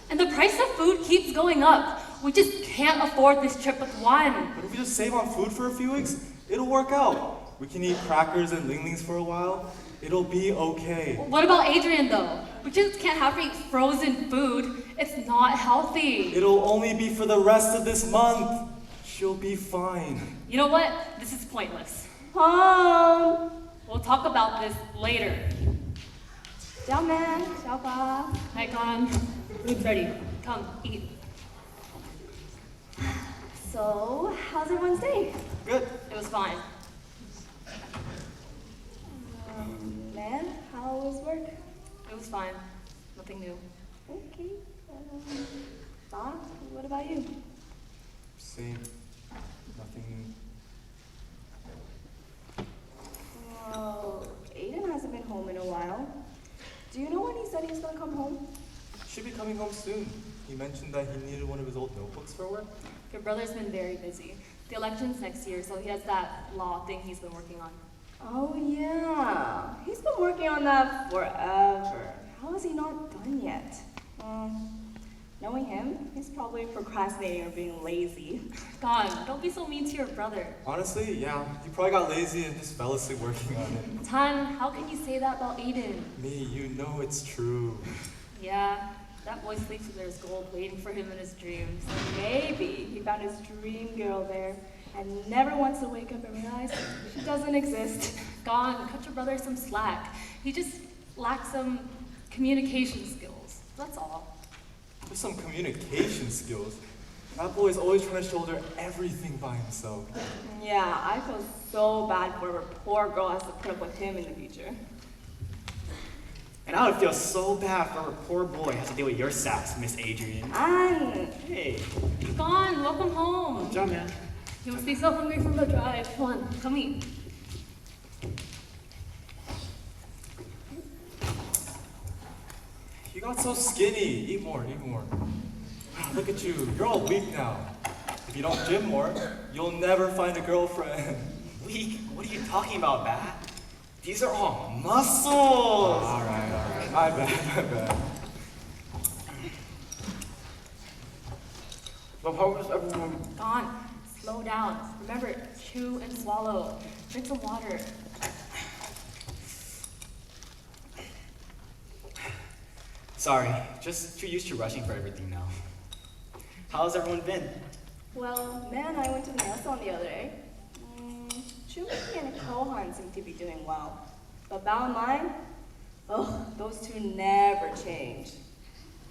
And the price of food keeps going up. We just can't afford this trip with one. But if we just save on food for a few weeks, it'll work out. We can eat crackers and linglings for a while. It'll be okay. What about Adrian though? We just can't have her eat frozen food. It's not healthy. It'll only be for the rest of this month. She'll be fine. You know what? This is pointless. Home. We'll talk about this later. 小man, 小宝. Hi, Con. Food's ready. Come, eat. So, how's everyone's day? Good. It was fine. Man, how was work? It was fine. Nothing new. Okay. Bob, what about you? Same. Nothing new. Oh, Aiden hasn't been home in a while. Do you know when he said he was gonna come home? Should be coming home soon. He mentioned that he needed one of his old notebooks for work. Your brother's been very busy. The election's next year, so he has that law thing he's been working on. Oh yeah, he's been working on that forever. How is he not done yet? Knowing him, he's probably procrastinating or being lazy. Con, don't be so mean to your brother. Honestly, yeah. He probably got lazy and just fell asleep working on it. Tan, how can you say that about Aiden? Me, you know it's true. Yeah, that boy sleeps and there's gold waiting for him in his dreams. Maybe he found his dream girl there and never wants to wake up and realize she doesn't exist. Gon, cut your brother some slack. He just lacks some communication skills. That's all. There's some communication skills. That boy's always trying to shoulder everything by himself. Yeah, I feel so bad for whatever poor girl has to put up with him in the future. And I would feel so bad for her poor boy has to deal with your sass, Miss Adrian. And Hey. Gon, welcome home. Good job, man. You must be so hungry from the drive. Come on, come eat. You got so skinny. Eat more, eat more. Look at you. You're all weak now. If you don't gym more, you'll never find a girlfriend. Weak? What are you talking about, Bat? These are all muscles! All right. My bad. But how was everyone? Gon, slow down. Remember, chew and swallow. Drink some water. Sorry, just too used to rushing for everything now. How's everyone been? well, man, I went to the nail salon the other day. Chumi and Kohan seem to be doing well. But Bao and mine, oh, those two never change.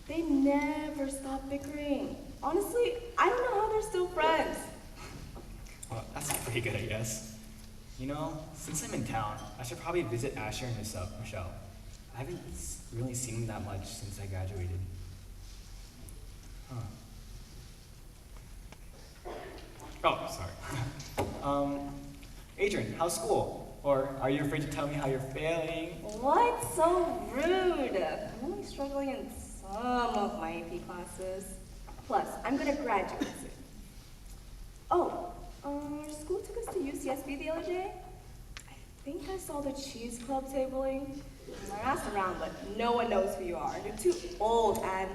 They never stop bickering. Honestly, I don't know how they're still friends. Well, that's pretty good, I guess. You know, since I'm in town, I should probably visit Asher and Michelle. I haven't really seen them that much since I graduated. Huh. Oh, sorry. Adrian, how's school? Or are you afraid to tell me how you're failing? What? So rude. I'm only struggling in some of my AP classes. Plus, I'm gonna graduate soon. Oh, your school took us to UCSB the other day. I think I saw the cheese club tabling. I asked around, but no one knows who you are. You're too old, and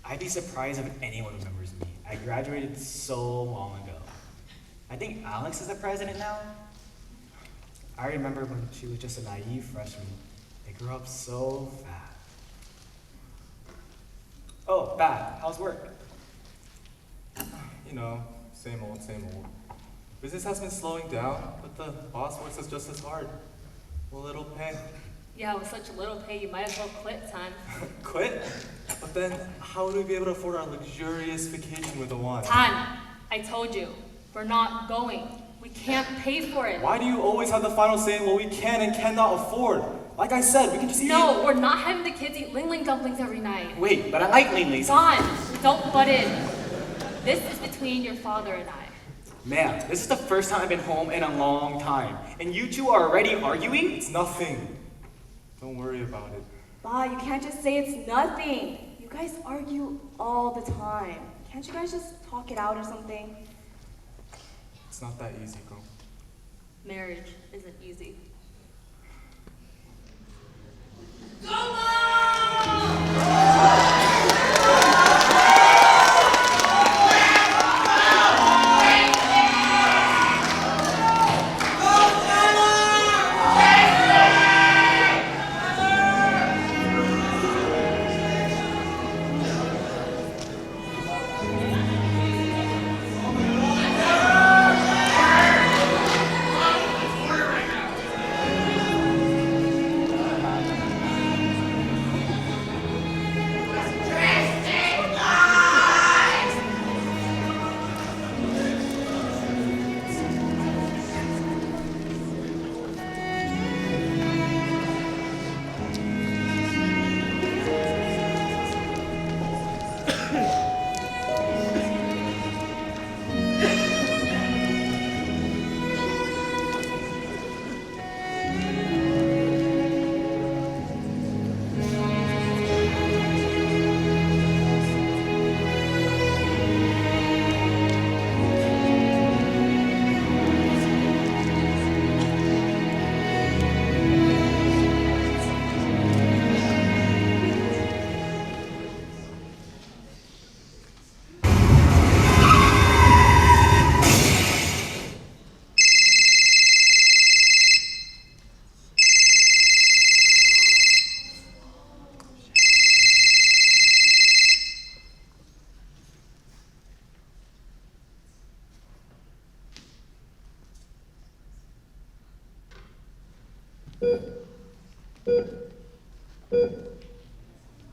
I'd be surprised if anyone remembers me. I graduated so long ago. I think Alex is the president now. I remember when she was just a naive freshman. They grew up so fast. Oh, Bat, how's work? You know, same old. Business has been slowing down, but the boss works us just as hard. A little pay. Yeah, with such little pay, you might as well quit, Tan. Quit? But then, how would we be able to afford our luxurious vacation with a wine? Tan, I told you, we're not going. We can't pay for it. Why do you always have the final say in what we can and cannot afford? Like I said, we can just eat. No, we're not having the kids eat Ling Ling dumplings every night. Wait, but I like Lingley's. Don, don't butt in. This is between your father and I. Man, this is the first time I've been home in a long time. And you two are already arguing? It's nothing. Don't worry about it. Ba, you can't just say it's nothing. You guys argue all the time. Can't you guys just talk it out or something? It's not that easy, girl. Marriage isn't easy. Go on!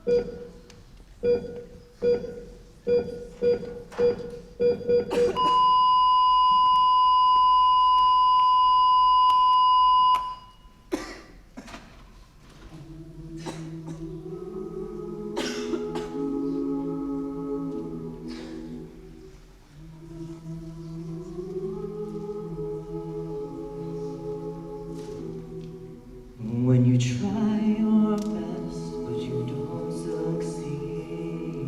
When you try your best, but you don't succeed.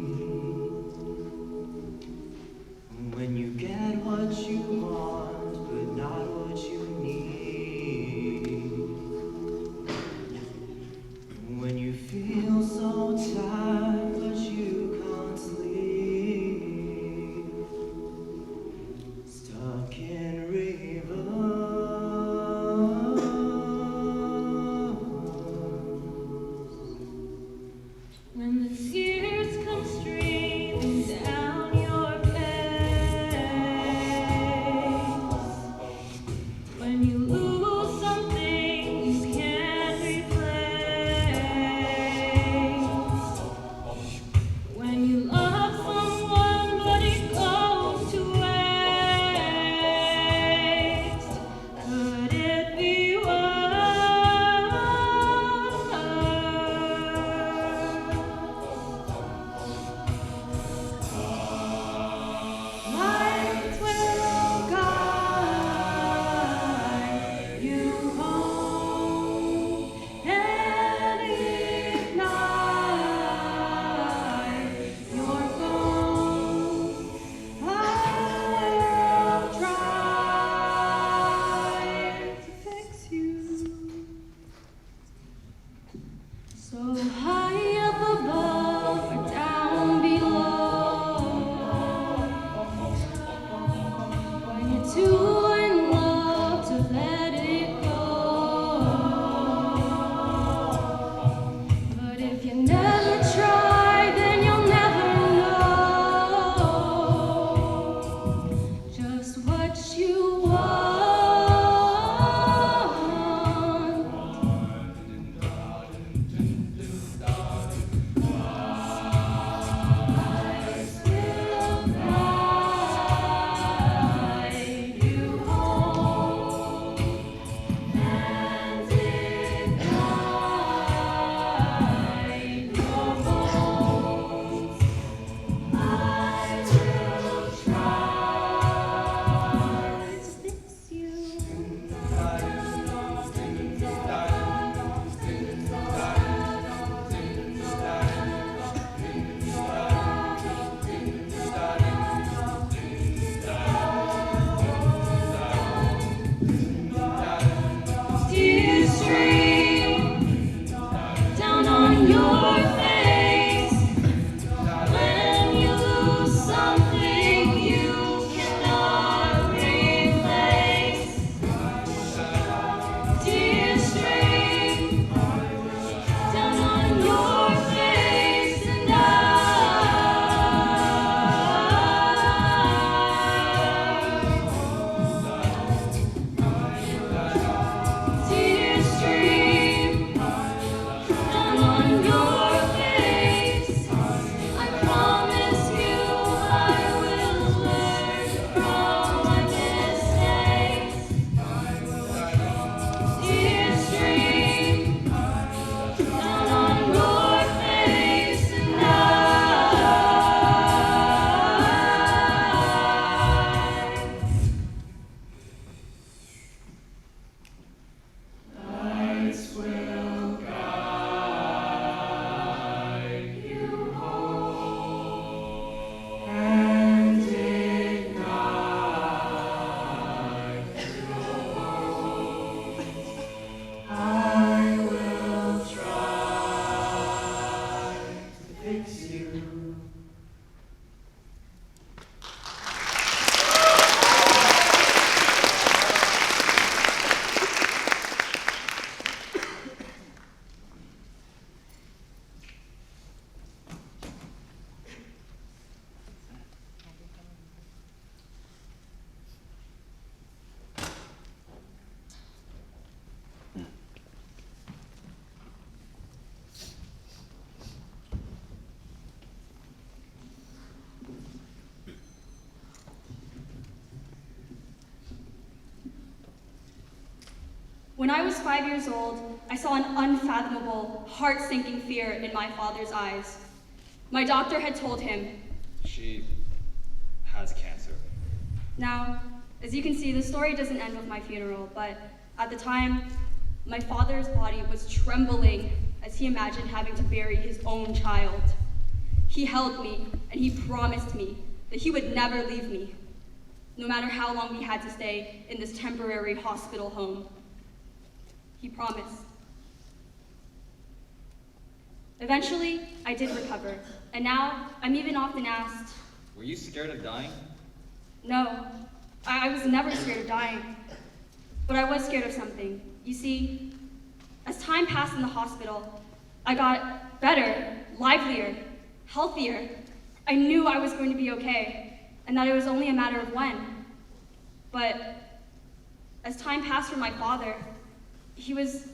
When I was 5 years old, I saw an unfathomable, heart-sinking fear in my father's eyes. My doctor had told him, She has cancer. now, as you can see, the story doesn't end with my funeral, but at the time, my father's body was trembling as he imagined having to bury his own child. He held me, and he promised me that he would never leave me, no matter how long we had to stay in this temporary hospital home. He promised. Eventually, I did recover, and now I'm even often asked, Were you scared of dying? no, I was never scared of dying, but I was scared of something. You see, as time passed in the hospital, I got better, livelier, healthier. I knew I was going to be okay, and that it was only a matter of when. But as time passed for my father, he was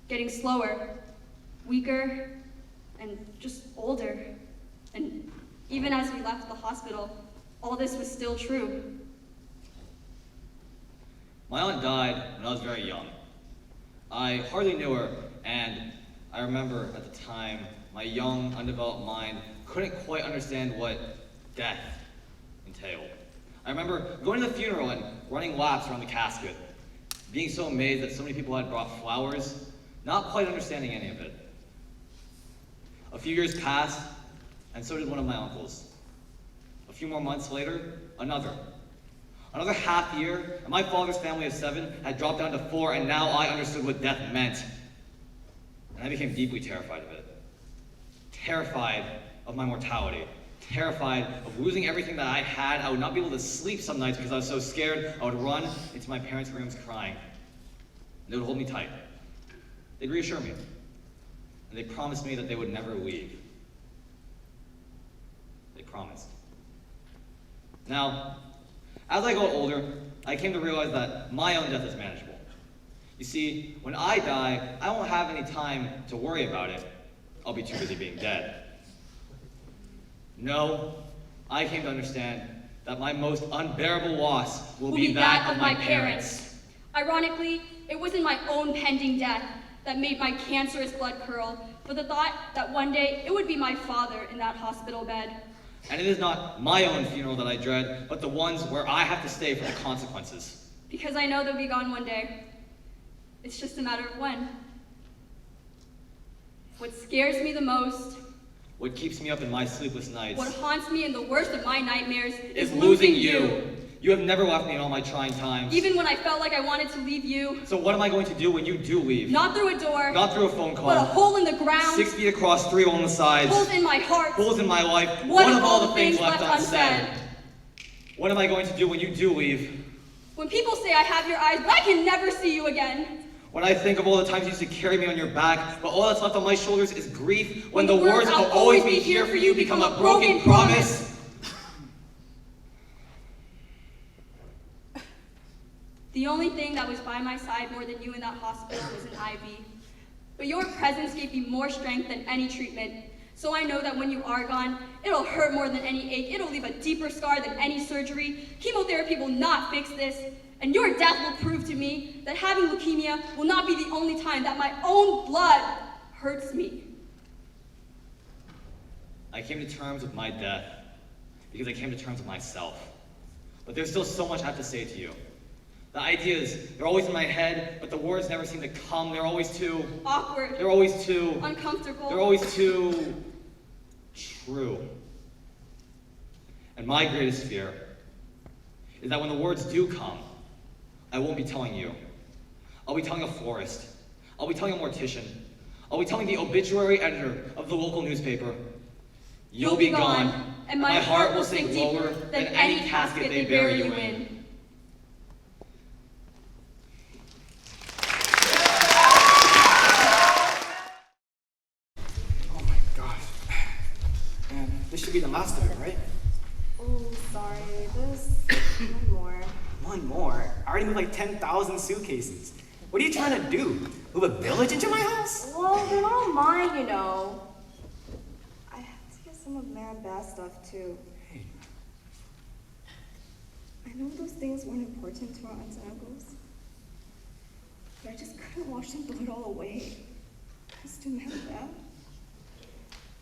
getting slower, weaker, and just older. And even as we left the hospital, all this was still true. My aunt died when I was very young. I hardly knew her, and I remember at the time, my young, undeveloped mind couldn't quite understand what death entailed. I remember going to the funeral and running laps around the casket, being so amazed that so many people had brought flowers, not quite understanding any of it. A few years passed, and so did one of my uncles. A few more months later, another. Another half year, and my father's family of 7 had dropped down to 4, and now I understood what death meant. And I became deeply terrified of it. Terrified of my mortality. Terrified of losing everything that I had. I would not be able to sleep some nights because I was so scared. I would run into my parents' rooms crying. They would hold me tight. They'd reassure me. And they promised me that they would never leave. They promised. Now, as I got older, I came to realize that my own death is manageable. You see, when I die, I won't have any time to worry about it. I'll be too busy being dead. No, I came to understand that my most unbearable loss will be that of my parents. Ironically, it wasn't my own pending death that made my cancerous blood curl, but the thought that one day it would be my father in that hospital bed. And it is not my own funeral that I dread, but the ones where I have to stay for the consequences. Because I know they'll be gone one day. It's just a matter of when. What scares me the most, What keeps me up in my sleepless nights what haunts me in the worst of my nightmares, is losing you. You have never left me in all my trying times. Even when I felt like I wanted to leave you. So what am I going to do when you do leave? Not through a door, Not through a phone call. but a hole in the ground, 6 feet across, 3 on the sides. holes in my heart. Holes in my life. One of all the things left unsaid. What am I going to do when you do leave? When people say I have your eyes, but I can never see you again. When I think of all the times you used to carry me on your back, but all that's left on my shoulders is grief. When the words "I'll always be here for you" become a broken promise. The only thing that was by my side more than you in that hospital was an IV. But your presence gave me more strength than any treatment. So I know that when you are gone, it'll hurt more than any ache. It'll leave a deeper scar than any surgery. Chemotherapy will not fix this. And your death will prove to me that having leukemia will not be the only time that my own blood hurts me. I came to terms with my death because I came to terms with myself. But there's still so much I have to say to you. The ideas, they're always in my head, but the words never seem to come. They're always too Awkward. They're always too Uncomfortable. They're always too true. And my greatest fear is that when the words do come, I won't be telling you. I'll be telling a florist. I'll be telling a mortician. I'll be telling the obituary editor of the local newspaper. You'll be gone, and my heart will sink lower than any casket they bury you in. Oh my gosh. And this should be the last of it, right? Oh, sorry. There's one more. One more? I already moved like 10,000 suitcases. What are you trying to do? Move a village into my house? Well, they're not mine, you know. I have to get some of Mary Bass stuff, too. Hey, I know those things weren't important to our aunts and uncles. but I just couldn't watch them throw it all away. I was too mad at that.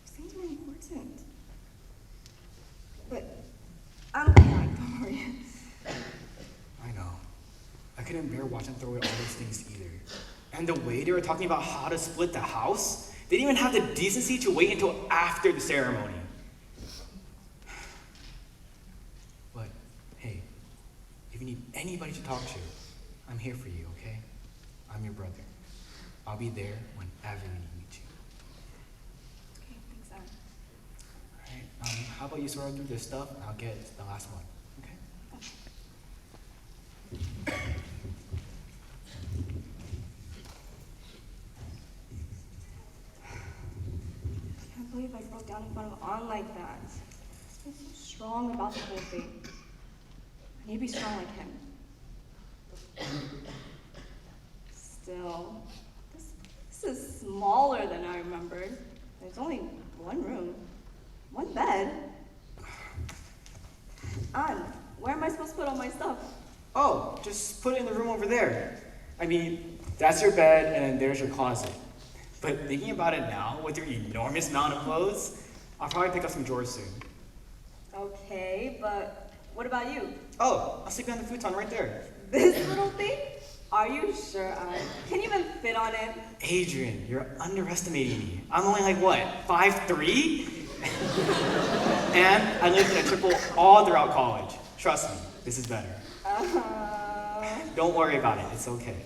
Things were important. But I'm fine, don't worry. I know. I couldn't bear watching them throw away all those things either. And the way they were talking about how to split the house, they didn't even have the decency to wait until after the ceremony. But, hey, if you need anybody to talk to, I'm here for you, okay? I'm your brother. I'll be there whenever you need me to. Okay, thanks, Anne. Alright, how about you sort through this stuff and I'll get the last one, okay? I can't believe I broke down in front of Anne like that. He's been so strong about the whole thing. I need to be strong like him. Still, this is smaller than I remembered. There's only one room, one bed. Anne, where am I supposed to put all my stuff? Oh, just put it in the room over there. I mean, that's your bed and there's your closet. But thinking about it now, with your enormous amount of clothes, I'll probably pick up some drawers soon. Okay, but what about you? Oh, I'll sleep on the futon right there. This little thing? Are you sure, Anne? Can you even fit on it? Adrian, you're underestimating me. I'm only like, what, 5'3"? And I lived in a triple all throughout college. Trust me, this is better. Don't worry about it, it's okay.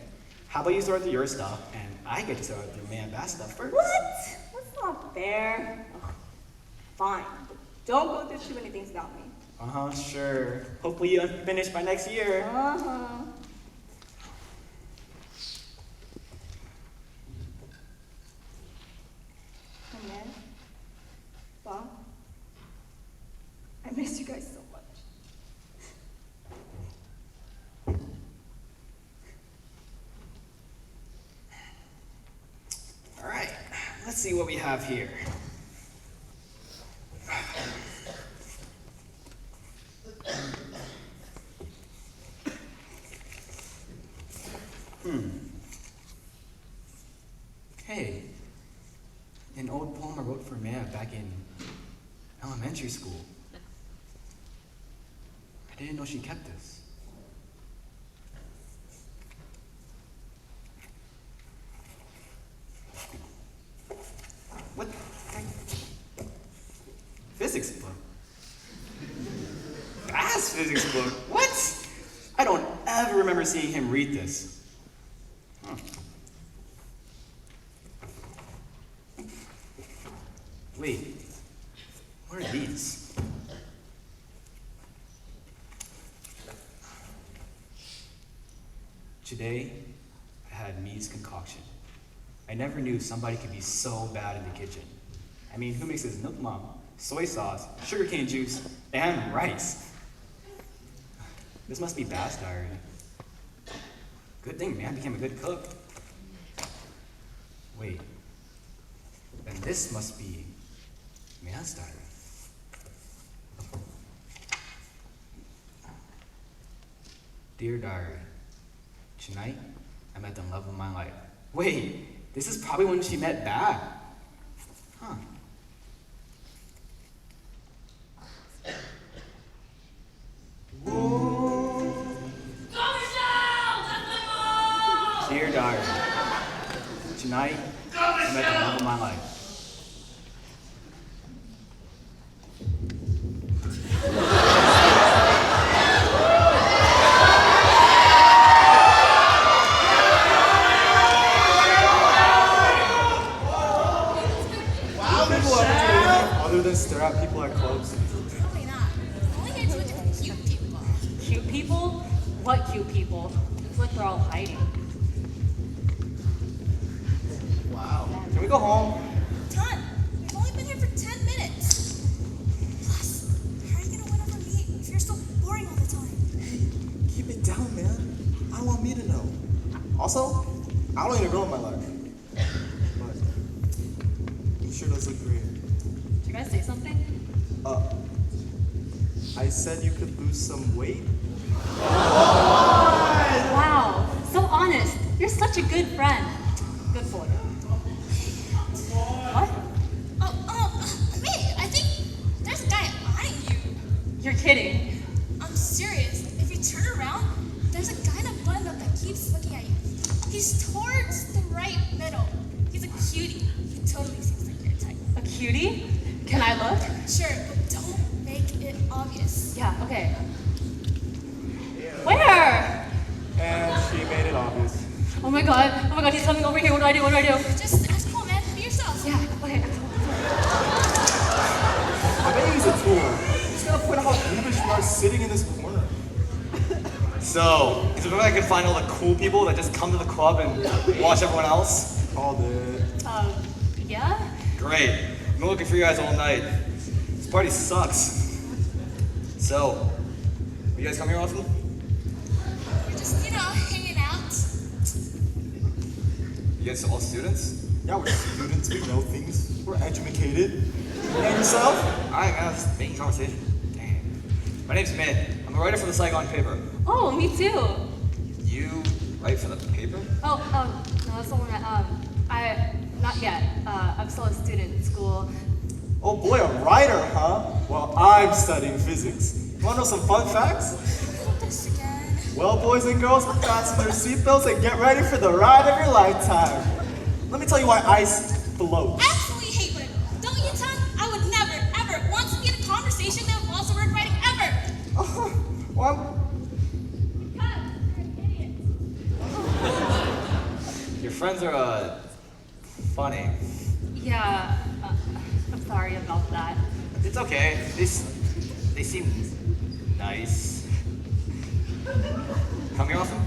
How about you sort through your stuff, and I get to sort through man bad stuff first? What? That's not fair. Ugh. Fine, but don't go through too many things without me. Uh-huh, sure. Hopefully you'll finish by next year. Uh-huh. Amen. Bob, I miss you guys so much. All right, let's see what we have here. Hey, an old poem I wrote for Maya back in elementary school. I didn't know she kept this. What? Physics book? Bass physics book? What? I don't ever remember seeing him read this. Huh. Wait, what are these? Today, I had Me's concoction. I never knew somebody could be so bad in the kitchen. I mean, who mixes milk mom, soy sauce, sugarcane juice, and rice? This must be Bass diary. Good thing man became a good cook. Wait, then this must be man's diary. Dear diary, tonight I met the love of my life. Wait, this is probably when she met Bad. Huh. Dear diary, tonight I met the love of my life. Other than stare at people at clubs. Probably not. Only gonna do it to cute people. Cute people? What cute people? It's like they're all hiding. Wow. Can we go home? Ton. We've only been here for 10 minutes. Plus, how are you gonna win over me if you're so boring all the time? Hey, keep it down, man. I don't want me to know. Also, I don't need a girl in my life. But you sure does look great. Did you guys say something? I said you could lose some weight. Wow, so honest. You're just such a good friend. Good for you. What? Wait, I think there's a guy eyeing you. You're kidding. I'm serious. If you turn around, there's a guy in a button-up that keeps looking at you. He's towards the right middle. He's a cutie. He totally seems like your type. A cutie? Can I look? Sure, but don't make it obvious. Yeah, okay. Where? And she made it obvious. Oh my god, he's coming over here. What do I do? Just ask cool, man. Be yourself. Yeah, okay. I bet he's a tool. He's gonna point out how thievish you are sitting in this corner. So, is it where I can find all the cool people that just come to the club and watch everyone else? Called it. Yeah? Great. I've been looking for you guys all night. This party sucks. So, you guys come here often? We're just, hanging out. You guys all students? Yeah, we're students, we know things. We're educated. And yourself? Alright, man, just making conversation. Dang. My name's Min. I'm a writer for the Saigon paper. Oh, me too. You write for the paper? No, that's the one not yet. I'm still a student in school. Oh boy, a writer, huh? Well, I'm studying physics. You wanna know some fun facts? This again. Well, boys and girls, fasten your seatbelts and get ready for the ride of your lifetime. Let me tell you why ice floats. I absolutely hate when don't you, Ton? I would never, ever want to be in a conversation that involves the word writing ever. Well, Your friends are, funny. Yeah, I'm sorry about that. It's okay. They seem nice. Come here often?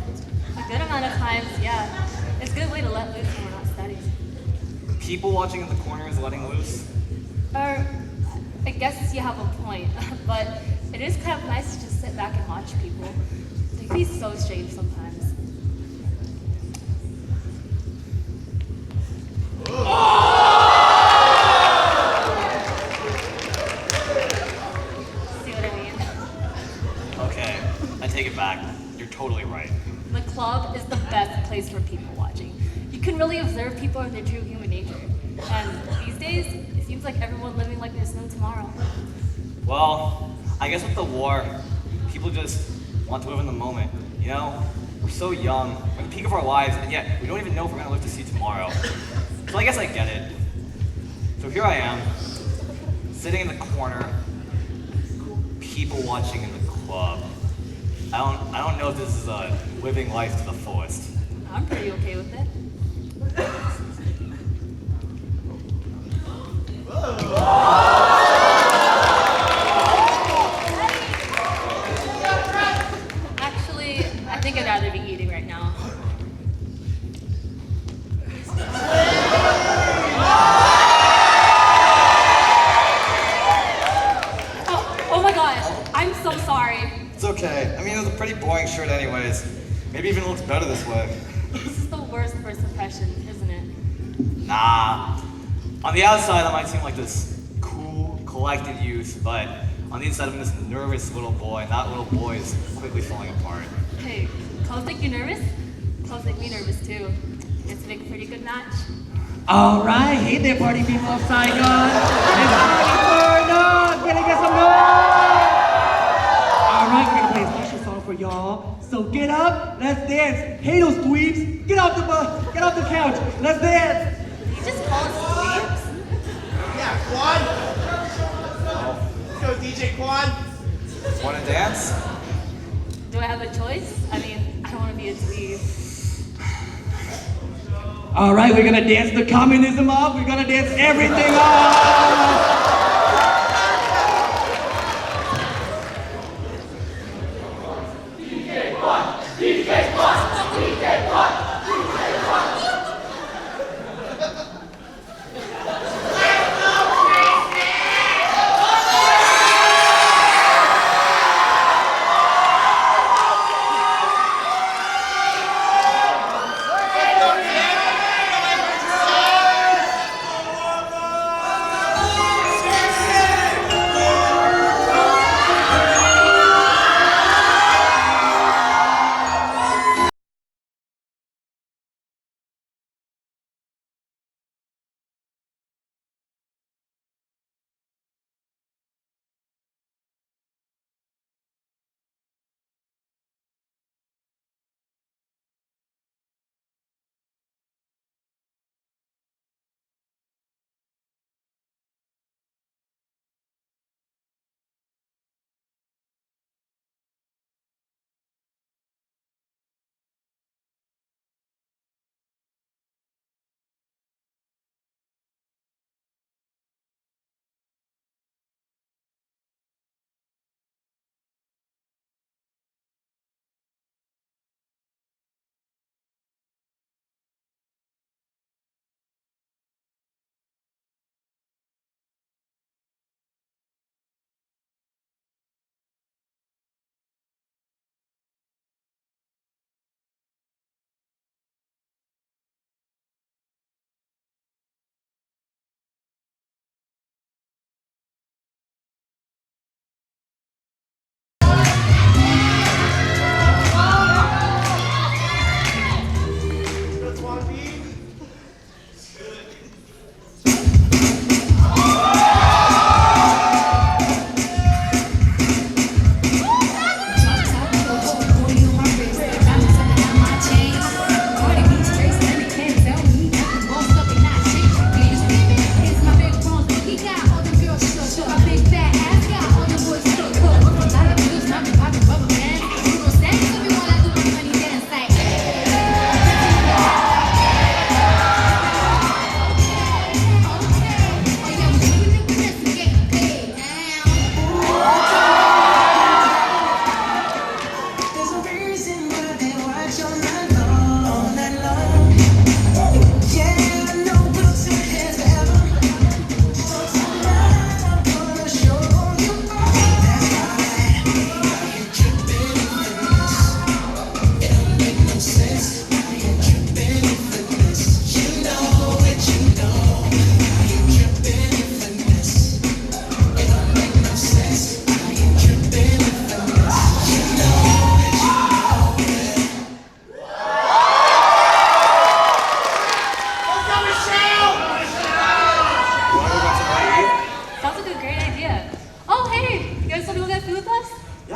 A good amount of times, yeah. It's a good way to let loose when we're not studying. People watching in the corner is letting loose. Or, I guess you have a point, but it is kind of nice to just sit back and watch people. They can be so strange sometimes. See what I mean? Okay, I take it back. You're totally right. The club is the best place for people watching. You can really observe people in their true human nature. And these days, it seems like everyone living like there's no tomorrow. Well, I guess with the war, people just want to live in the moment. We're so young, we're at the peak of our lives, and yet we don't even know if we're gonna live to see tomorrow. So I guess I get it. So here I am, sitting in the corner, people watching in the club. I don't know if this is living life to the fullest. I'm pretty okay with it. Actually, I think I'd rather be eating right now. Oh my god, I'm so sorry. It's okay. I mean, it was a pretty boring shirt anyways. Maybe even looks better this way. This is the worst first impression, isn't it? Nah. On the outside, I might seem like this cool, collected youth, but on the inside, I'm this nervous little boy, and that little boy is quickly falling apart. Hey, clothes make you nervous? Clothes make me nervous too. Guess we make a pretty good match. All right, hey there, party people of Saigon. It's party turned up. Gonna get some noise. All right, we're gonna play a special song for y'all. So get up, let's dance. Hey, those dweebs, get off the bus, get off the couch, let's dance. Did you just call us dweebs? Yeah, Quan. Let's go, DJ Quan. Wanna dance? Do I have a choice? I mean, I don't want to be a dweeb. All right, we're gonna dance the communism off. We're gonna dance everything off.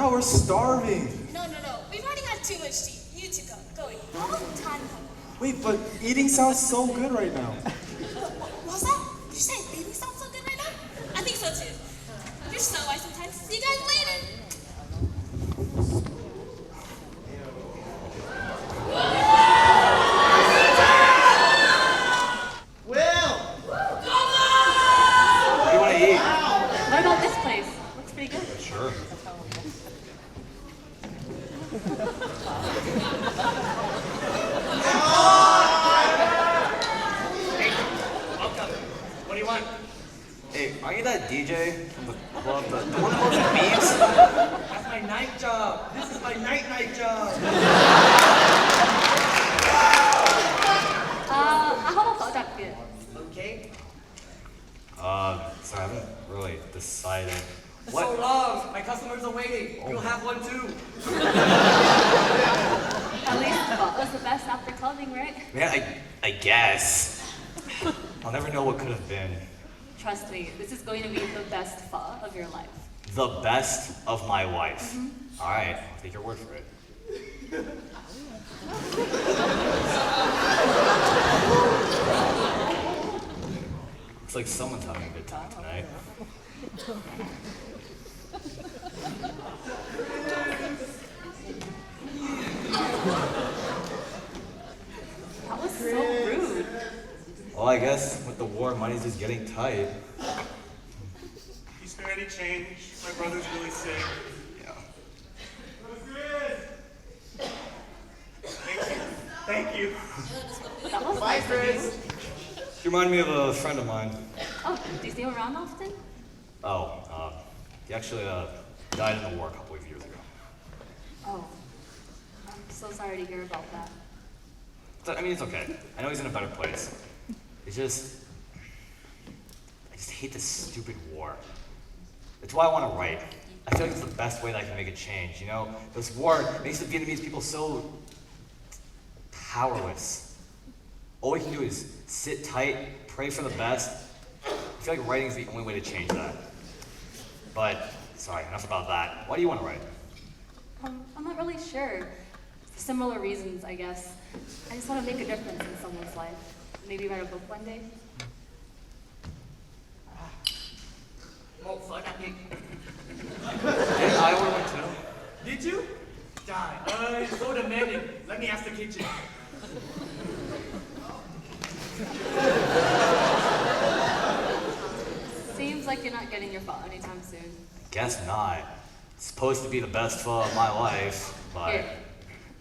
out, we're starving. No. We've already had too much tea. You need to go. Go eat. Oh, time. Wait, but eating sounds so good right now. What's that? You say baby sounds so good right now? I think so too. You're so wise sometimes. See you guys later. Will! What do you want to eat? What about this place? Looks pretty good. Sure. What do you want? Hey, aren't you that DJ from the club? The one that goes with beats? That's my night job. This is my night job. How about butter? Okay. Sorry, I haven't really decided. So long. My customers are waiting. You'll have one too. At least pho was the best after clubbing, right? Man, I guess. I'll never know what could have been. Trust me, this is going to be the best pho of your life. The best of my life. All right, I'll take your word for it. Looks like someone's having a good time tonight. That was so rude. Well, I guess with the war, money's just getting tight. You spare any change? My brother's really sick. Yeah. Thank you. That was Bye, nice of you. Chris. You remind me of a friend of mine. Oh, do you see him around often? He actually died in the war a couple of years ago. Oh, I'm so sorry to hear about that. I mean, it's okay. I know he's in a better place. It's just, I just hate this stupid war. That's why I want to write. I feel like it's the best way that I can make a change, you know? This war makes the Vietnamese people so powerless. All we can do is sit tight, pray for the best. I feel like writing is the only way to change that. But, sorry, enough about that. Why do you want to write? I'm not really sure. For similar reasons, I guess. I just want to make a difference in someone's life. Maybe write a book one day. Oh, fuck. Didn't I want one too? Did you? Die. It's so demanding. Let me ask the kitchen. Seems like you're not getting your pho anytime soon. Guess not. It's supposed to be the best pho of my life, but... Here,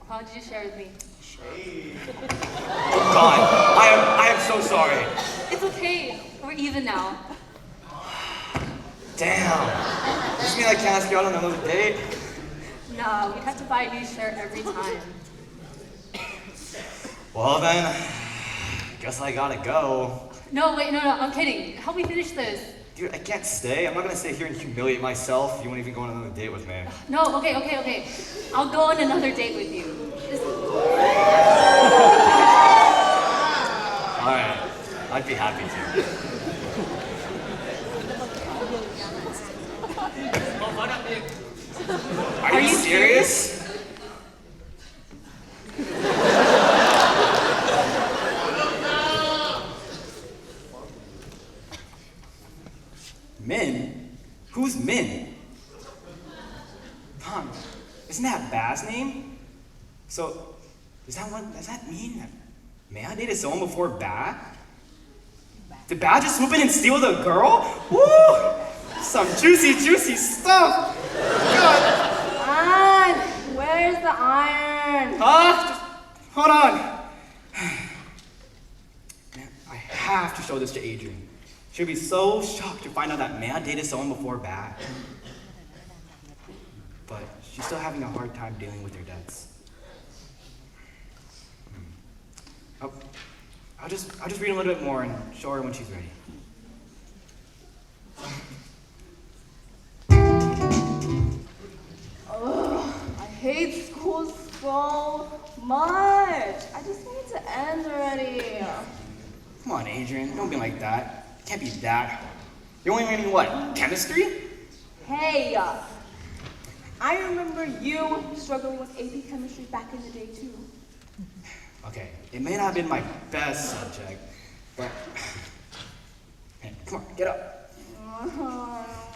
why don't you just share with me? Oh God, I am so sorry. It's okay. We're even now. Damn. Does this mean I can't ask you out on another date? No, we'd have to buy a new shirt every time. Well then, guess I gotta go. No, wait, no, I'm kidding. Help me finish this. Dude, I can't stay. I'm not gonna stay here and humiliate myself. You won't even go on another date with me. No, okay. I'll go on another date with you. Alright, I'd be happy to. Are you serious? Min? Who's Min? Tom, isn't that Ba's name? So, does that mean that May I dated someone before Ba? Did Ba just swoop in and steal the girl? Woo! Some juicy stuff! God. Iron! Where's the iron? Huh? Just hold on. Man, I have to show this to Adrian. She'll be so shocked to find out that Maya dated someone before Bat. But she's still having a hard time dealing with her debts. I'll just read a little bit more and show her when she's ready. Ugh, I hate school so much. I just want it to end already. Come on, Adrian, don't be like that. It can't be that. You're only learning what? Chemistry? Hey, I remember you struggling with AP chemistry back in the day too. Okay, it may not have been my best subject, but hey, come on, get up.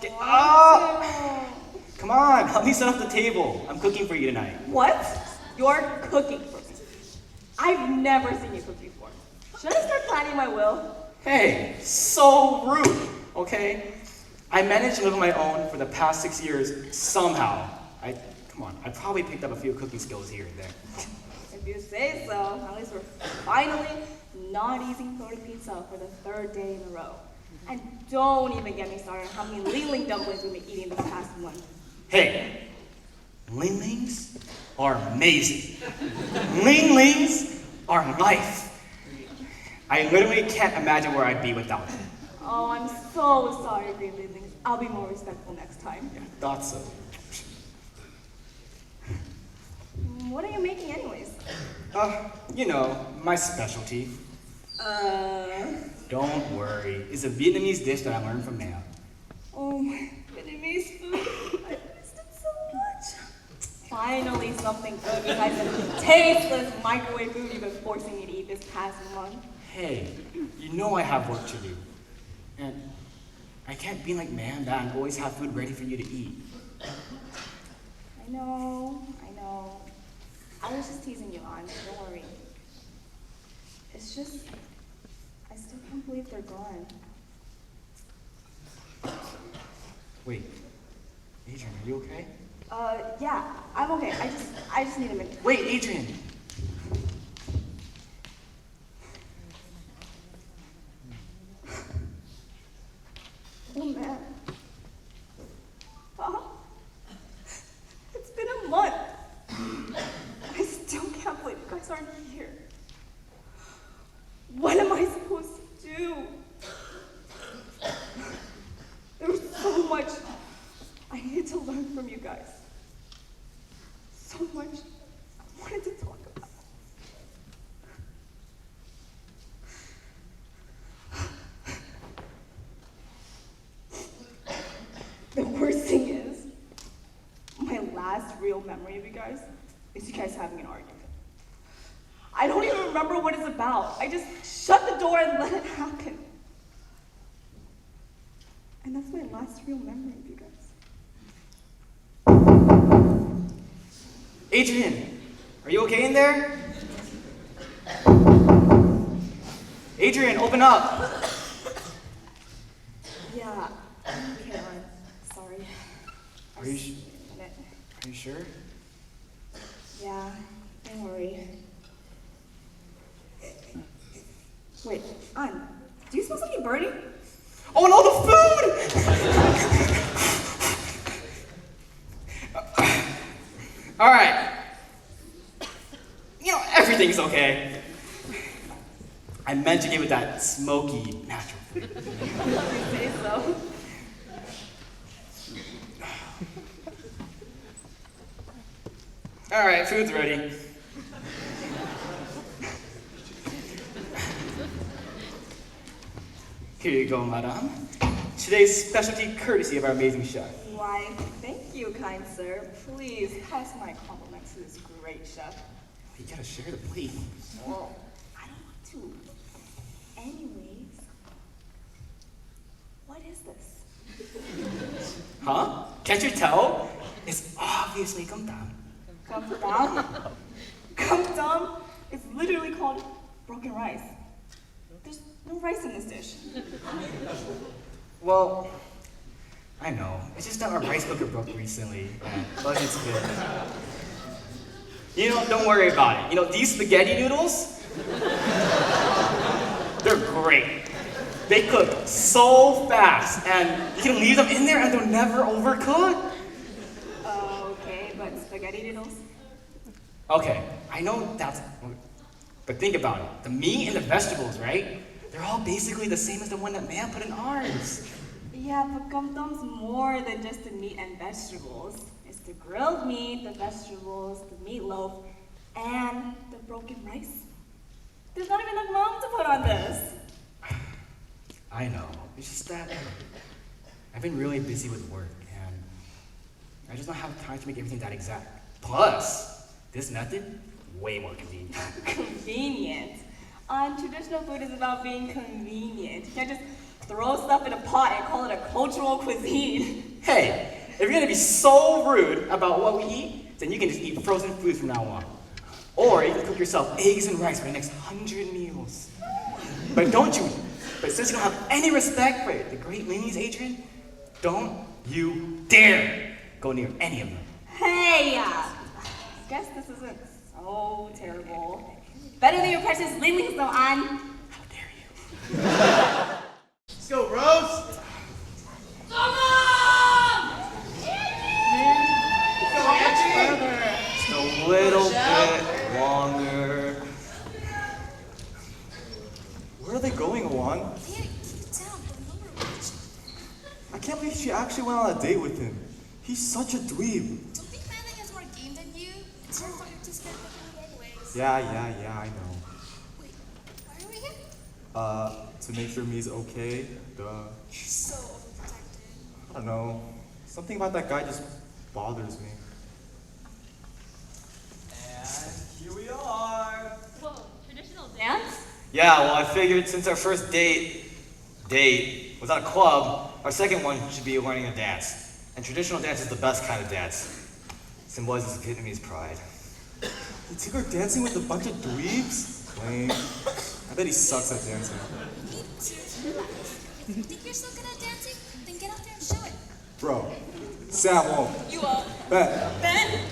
Get up! Come on, help me set up the table. I'm cooking for you tonight. What? You're cooking for me. I've never seen you cook before. Should I start planning my will? Hey, so rude, okay? I managed to live on my own for the past 6 years somehow. Come on, I probably picked up a few cooking skills here and there. If you say so, at least we're finally not eating floating pizza for the 3rd day in a row. And don't even get me started on how many ling dumplings we've been eating this past month. Hey, Ling-Lings are amazing. Ling-Lings are life. I literally can't imagine where I'd be without them. Oh, I'm so sorry, Green Lings. I'll be more respectful next time. Yeah, thought so. What are you making anyways? You know, my specialty. Don't worry. It's a Vietnamese dish that I learned from Ma'am. Oh, my Vietnamese food. I missed it so much. Finally, something good besides the tasteless microwave food you've been forcing me to eat this past month. Hey, you know I have work to do. And I can't be like Ma'am that and always have food ready for you to eat. I know. I was just teasing you, on. Don't worry. It's just, I still can't believe they're gone. Wait, Adrian, are you okay? Yeah, I'm okay. I just need a minute. Wait, Adrian! Oh, man. It's been a month. I still can't believe you guys aren't here. What am I supposed to do? There was so much I needed to learn from you guys. So much I wanted to talk about. The worst thing is, my last real memory of you guys is you guys having an argument. I don't even remember what it's about. I just shut the door and let it happen. And that's my last real memory of you guys. Adrian, are you okay in there? Adrian, open up! Yeah, okay, I'm sorry. Are you sure? Yeah, don't worry. Wait, do you smell something burning? Oh no, the food! All right. You know, everything's okay. I meant to give it that smoky, natural flavor. You say so. All right, food's ready. Here you go, madame. Today's specialty courtesy of our amazing chef. Why, thank you, kind sir. Please pass my compliments to this great chef. You gotta share the plate. Well, I don't want to. Anyways, what is this? Huh? Can't you tell? It's obviously gumdam. Gumdam? Gumdam is literally called broken rice. There's no rice in this dish. Well, I know. It's just that our rice cooker broke recently, but it's good. You know, don't worry about it. You know, these spaghetti noodles, they're great. They cook so fast, and you can leave them in there and they'll never overcook. Okay, but spaghetti noodles? Okay, I know that's, but think about it. The meat and the vegetables, right? They're all basically the same as the one that Ma'am put in ours. Yeah, but gumdam's more than just the meat and vegetables. It's the grilled meat, the vegetables, the meatloaf, and the broken rice. There's not even enough mom to put on this. I know. It's just that I've been really busy with work, and I just don't have time to make everything that exact. Plus, this method, way more convenient. Convenient. Traditional food is about being convenient. You can't just throw stuff in a pot and call it a cultural cuisine. Hey, if you're gonna be so rude about what we eat, then you can just eat frozen foods from now on. Or you can cook yourself eggs and rice for the next 100 meals. But since you don't have any respect for the great menus, Adrian, don't you dare go near any of them. Hey, I guess this isn't so terrible. Better than your precious lilies, though, Anne. How dare you? Let's go, Rose! Just a little bit longer. Where are they going, Awan? Hey, keep it down. The number watch. I can't believe she actually went on a date with him. He's such a dweeb. Don't think Manning has more game than you. It's your fault you're too scared to look at the wrong ways. Yeah, I know. Wait, why are we here? To make sure Mi's okay, duh. You're so overprotective. I don't know. Something about that guy just bothers me. And here we are. Whoa, traditional dance? Yeah, well, I figured since our first date was at a club, our second one should be learning a dance. And traditional dance is the best kind of dance. Symbolizes Vietnamese pride. You took her dancing with a bunch of dweebs? Lame. I bet he sucks at dancing. Me too. If you think you're so good at dancing, then get out there and show it. Bro, Sam won't. You are. Bet. Ben?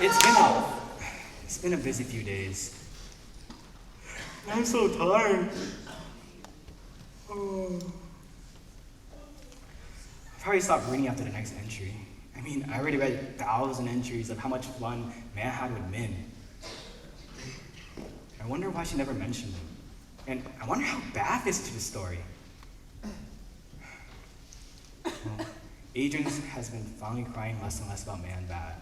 It's been a busy few days. I'm so tired. Oh. I'll probably stop reading after the next entry. I mean, I already read 1,000 entries of how much fun Man had with Min. I wonder why she never mentioned him. And I wonder how Bath is to the story. Well, Adrian has been finally crying less and less about Man Bad.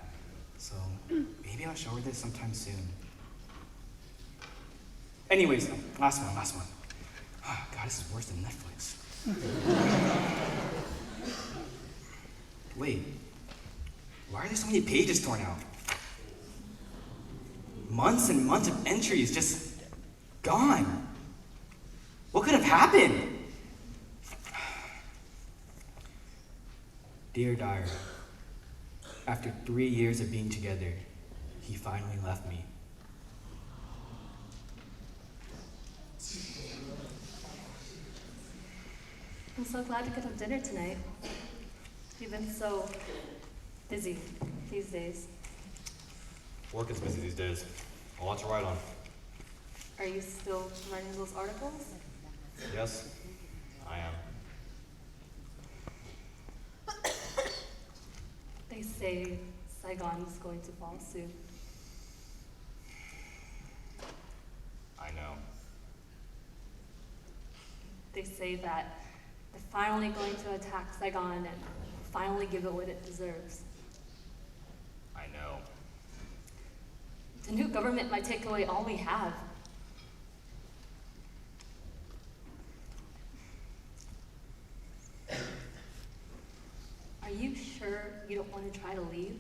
So maybe I'll show her this sometime soon. Anyways, last one. Oh, God, this is worse than Netflix. Wait, why are there so many pages torn out? Months and months of entries just gone. What could have happened? Dear Dyer, after 3 years of being together, he finally left me. I'm so glad to get have dinner tonight. You've been so busy these days. Work is busy these days. A lot to write on. Are you still writing those articles? Yes, I am. They say Saigon is going to fall soon. I know. They say that they're finally going to attack Saigon and finally give it what it deserves. I know. The new government might take away all we have. Are you sure you don't want to try to leave?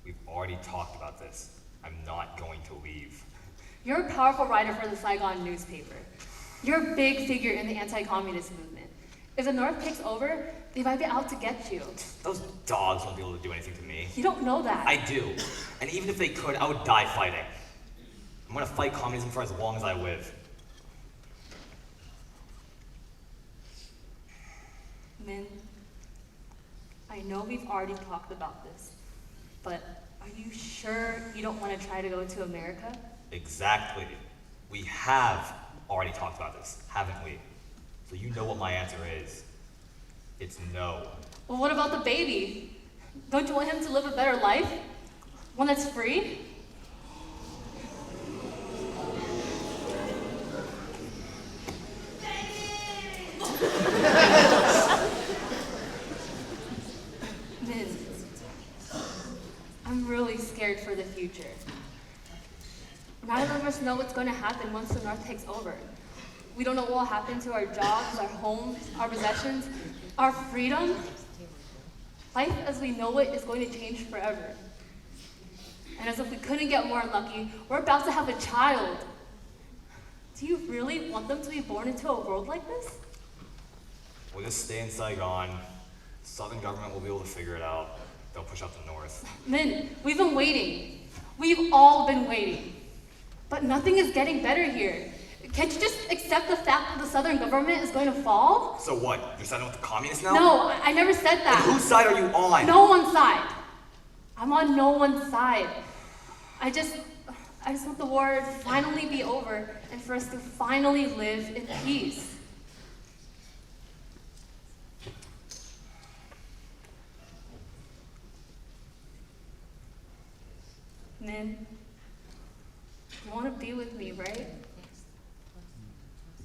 We've already talked about this. I'm not going to leave. You're a powerful writer for the Saigon newspaper. You're a big figure in the anti-communist movement. If the North takes over, they might be out to get you. Those dogs won't be able to do anything to me. You don't know that. I do. And even if they could, I would die fighting. I'm gonna fight communism for as long as I live. Min, I know we've already talked about this, but are you sure you don't want to try to go to America? Exactly. We have already talked about this, haven't we? So you know what my answer is. It's no. Well, what about the baby? Don't you want him to live a better life? One that's free? Min, I'm really scared for the future. Neither of us know what's going to happen once the North takes over. We don't know what will happen to our jobs, our homes, our possessions, our freedom. Life as we know it is going to change forever. And as if we couldn't get more unlucky, we're about to have a child. Do you really want them to be born into a world like this? We'll just stay in Saigon. The Southern government will be able to figure it out. They'll push out the North. Min, we've been waiting. We've all been waiting. But nothing is getting better here. Can't you just accept the fact that the Southern government is going to fall? So what? You're siding with the communists now? No, I never said that. Then whose side are you on? No one's side. I'm on no one's side. I just want the war to finally be over and for us to finally live in peace. Min, you want to be with me, right?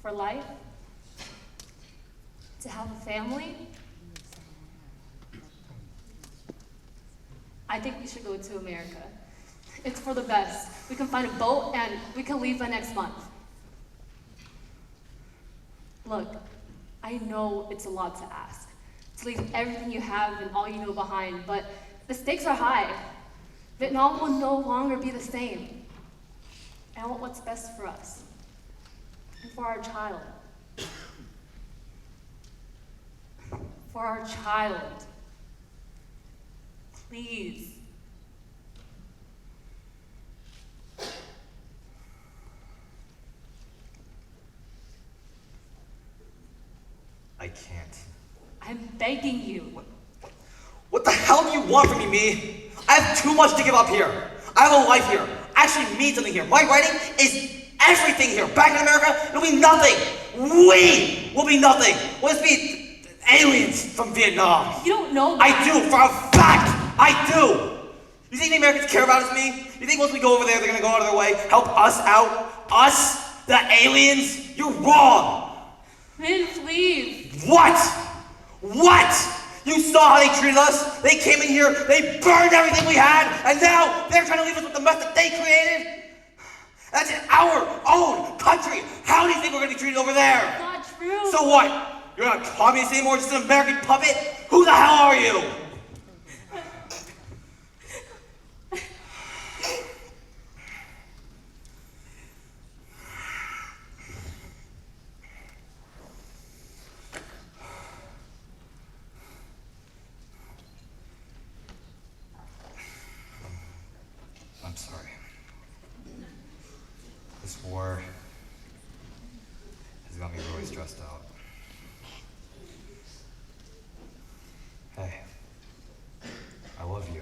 For life? To have a family? I think we should go to America. It's for the best. We can find a boat and we can leave by next month. Look, I know it's a lot to ask, to leave everything you have and all you know behind, but the stakes are high. Vietnam will no longer be the same. And I want what's best for us and for our child. For our child. Please. I can't. I'm begging you. What the hell do you want from me, me? I I have too much to give up here. I have a life here. I actually mean something here. My writing is everything here. Back in America, it'll be nothing. We will be nothing. We'll just be aliens from Vietnam. You don't know I that. do, for a fact. I do. You think the Americans care about us, me? You think once we go over there, they're gonna go out of their way, help us out? Us? The aliens? You're wrong. Min, please. What? What? You saw how they treated us? They came in here, they burned everything we had, and now they're trying to leave us with the mess that they created? That's in our own country. How do you think we're gonna be treated over there? It's not true. So what? You're not a communist anymore, just an American puppet? Who the hell are you? I'm sorry. This war has got me really stressed out. Hey, I love you.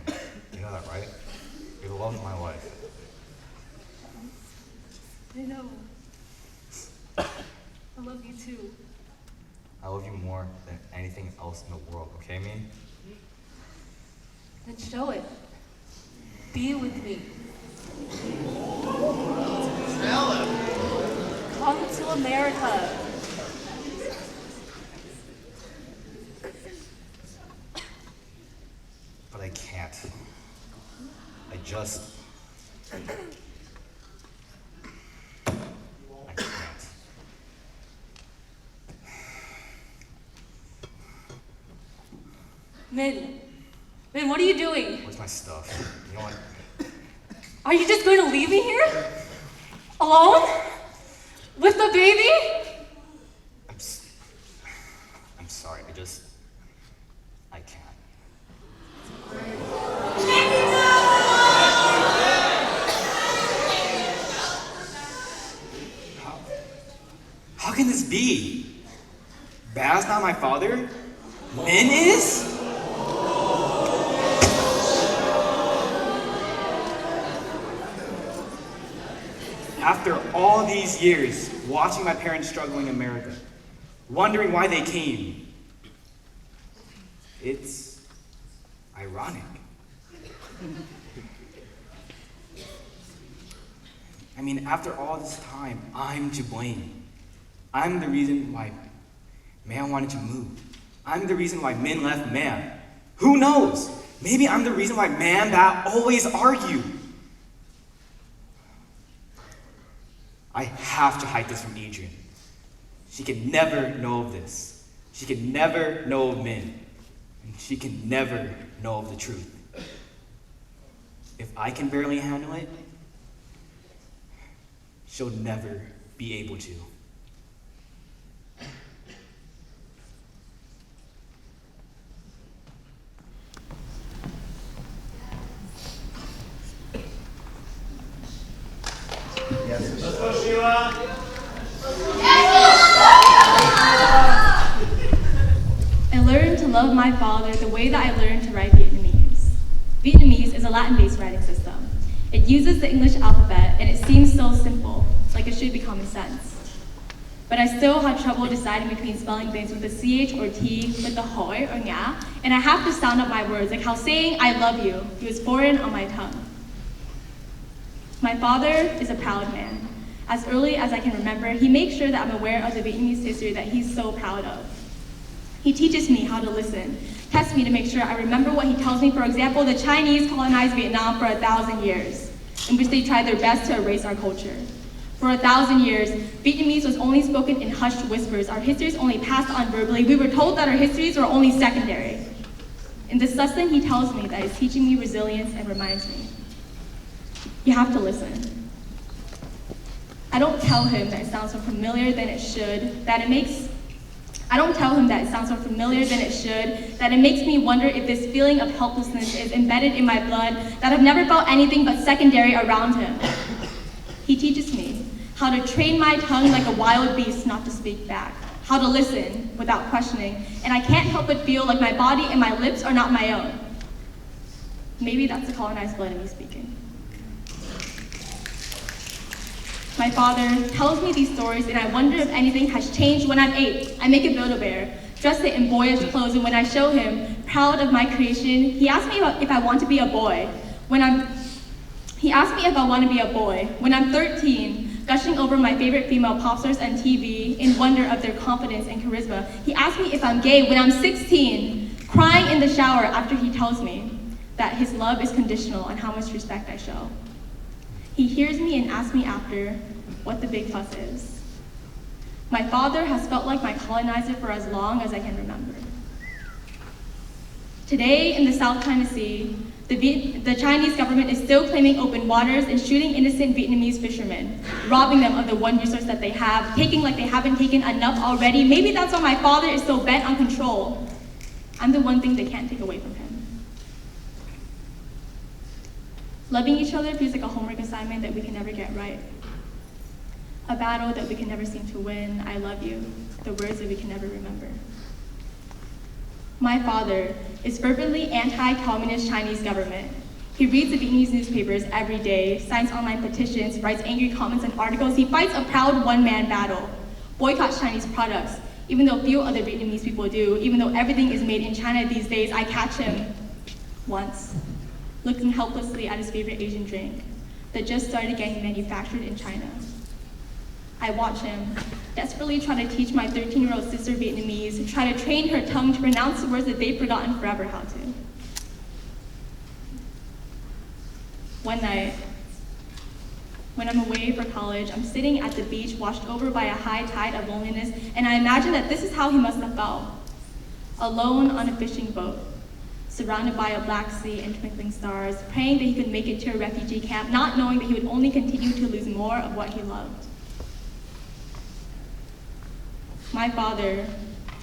You know that, right? You're the love of my life. I know. I love you too. I love you more than anything else in the world, okay, Min? Then show it. Be with me. Come to America. But I can't. I can't. Min, what are you doing? Where's my stuff? You know what? Are you just going to leave me here? Alone? With the baby? I'm sorry, I can't. How can this be? Baz's not my father? Min is? After all these years, watching my parents struggling in America, wondering why they came, it's ironic. I mean, after all this time, I'm to blame. I'm the reason why Man wanted to move. I'm the reason why Min left Man. Who knows? Maybe I'm the reason why Man and Bat always argue. I have to hide this from Adrian. She can never know of this. She can never know of Min. And she can never know of the truth. If I can barely handle it, she'll never be able to. Let's go, Sheila. I learned to love my father the way that I learned to write Vietnamese. Vietnamese is a Latin-based writing system. It uses the English alphabet, and it seems so simple, like it should be common sense. But I still had trouble deciding between spelling things with a CH or T, with a hoi or nga, and I have to sound up my words, like how saying I love you was foreign on my tongue. My father is a proud man. As early as I can remember, he makes sure that I'm aware of the Vietnamese history that he's so proud of. He teaches me how to listen, tests me to make sure I remember what he tells me. For example, the Chinese colonized Vietnam for 1,000 years, in which they tried their best to erase our culture. For 1,000 years, Vietnamese was only spoken in hushed whispers. Our histories only passed on verbally. We were told that our histories were only secondary. In this lesson, he tells me that he's teaching me resilience and reminds me, you have to listen. I don't tell him that it sounds so familiar than it should, that it makes me wonder if this feeling of helplessness is embedded in my blood, that I've never felt anything but secondary around him. He teaches me how to train my tongue like a wild beast not to speak back, how to listen without questioning, and I can't help but feel like my body and my lips are not my own. Maybe that's the colonized blood in me speaking. My father tells me these stories, and I wonder if anything has changed when I'm 8. I make a Build-A-Bear, dress it in boyish clothes, and when I show him, proud of my creation, he asks me if I want to be a boy. When I'm 13, gushing over my favorite female pop stars on TV in wonder of their confidence and charisma, he asks me if I'm gay when I'm 16, crying in the shower after he tells me that his love is conditional on how much respect I show. He hears me and asks me after what the big fuss is. My father has felt like my colonizer for as long as I can remember. Today in the South China Sea, the Chinese government is still claiming open waters and shooting innocent Vietnamese fishermen, robbing them of the one resource that they have, taking like they haven't taken enough already. Maybe that's why my father is so bent on control. I'm the one thing they can't take away from him. Loving each other feels like a homework assignment that we can never get right. A battle that we can never seem to win. I love you, the words that we can never remember. My father is fervently anti-communist Chinese government. He reads the Vietnamese newspapers every day, signs online petitions, writes angry comments and articles. He fights a proud one-man battle, boycotts Chinese products, even though few other Vietnamese people do, even though everything is made in China these days. I catch him once, looking helplessly at his favorite Asian drink that just started getting manufactured in China. I watch him desperately try to teach my 13-year-old sister Vietnamese, try to train her tongue to pronounce the words that they've forgotten forever how to. One night, when I'm away for college, I'm sitting at the beach washed over by a high tide of loneliness, and I imagine that this is how he must have felt. Alone on a fishing boat, surrounded by a black sea and twinkling stars, praying that he could make it to a refugee camp, not knowing that he would only continue to lose more of what he loved. My father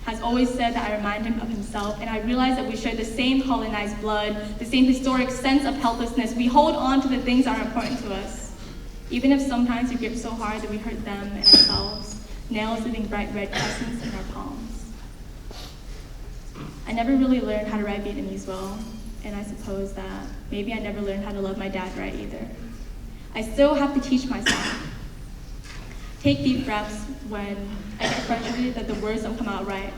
has always said that I remind him of himself, and I realize that we share the same colonized blood, the same historic sense of helplessness. We hold on to the things that are important to us, even if sometimes we grip so hard that we hurt them and ourselves, nails leaving bright red crescents in our palms. I never really learned how to write Vietnamese well, and I suppose that maybe I never learned how to love my dad right either. I still have to teach myself. Take deep breaths when I get frustrated that the words don't come out right.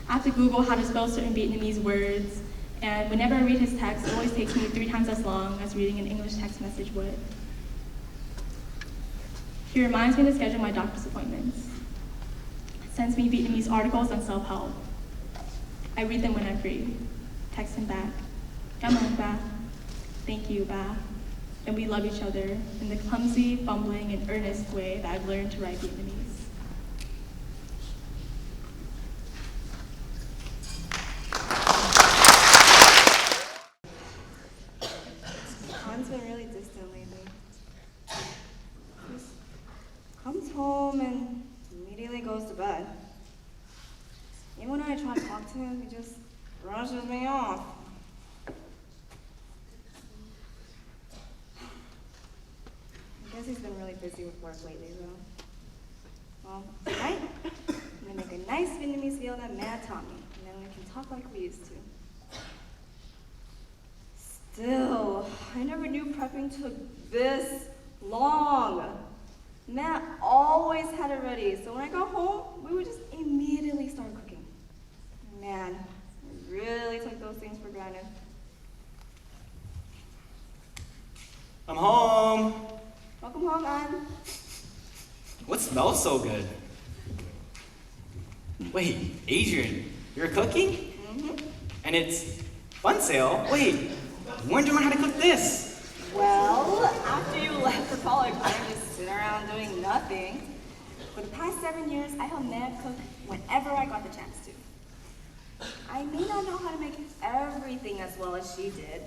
I have to Google how to spell certain Vietnamese words, and whenever I read his text, it always takes me 3 times as long as reading an English text message would. He reminds me to schedule my doctor's appointments, sends me Vietnamese articles on self-help. I read them when I'm free, text him back, "Cảm ơn ba," "Thank you, ba," and we love each other in the clumsy, fumbling, and earnest way that I've learned to write Vietnamese. Han's been really distant lately. Just comes home and immediately goes to bed. Even when I try to talk to him, he just brushes me off. I guess he's been really busy with work lately, though. Well, tonight, I'm gonna make a nice Vietnamese meal that Matt taught me, and then we can talk like we used to. Still, I never knew prepping took this long. Matt always had it ready, so when I got home, we would just immediately start cooking. Man, I really took those things for granted. I'm home. Welcome home, Ann. What smells so good? Wait, Adrian, you're cooking? Mm-hmm. And it's fun sale? Wait, when did you learn how to cook this? Well, after you left for college, I didn't just sit around doing nothing. For the past 7 years, I helped Matt cook whenever I got the chance to. I may not know how to make everything as well as she did,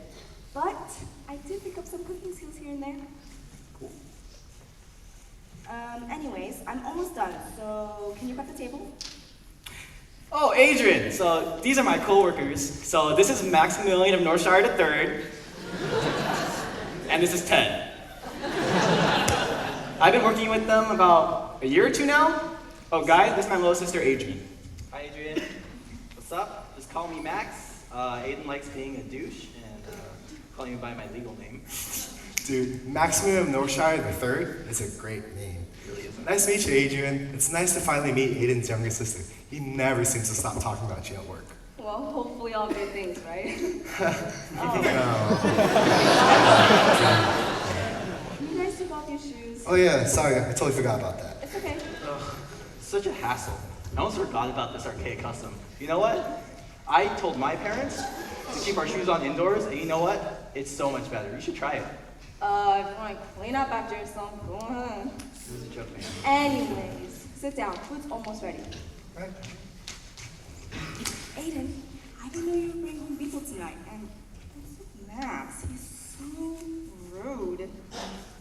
but I did pick up some cooking skills here and there. Cool. Anyways, I'm almost done, so can you prep the table? Oh, Adrian, so these are my coworkers. So this is Maximilian of Northshire III, and this is Ted. I've been working with them about a year or 2 now. Oh, guys, this is my little sister, Adrian. Hi, Adrian. What's up? Just call me Max. Aiden likes being a douche, and calling me by my legal name. Dude, Maximum Norshire III is a great name. It really isn't. Nice to meet you, Adrian. It's nice to finally meet Aiden's younger sister. He never seems to stop talking about you at work. Well, hopefully all good things, right? Can you guys take off your shoes? Oh yeah, sorry, I totally forgot about that. It's okay. Ugh, such a hassle. I almost forgot about this archaic custom. You know what? I told my parents to keep our shoes on indoors, and you know what? It's so much better. You should try it. If you want to clean up after yourself, go ahead. It was a joke, man. Anyways, sit down. Food's almost ready. Right. Aiden, I didn't know you were bringing home people tonight, and what's with Max? He's so rude.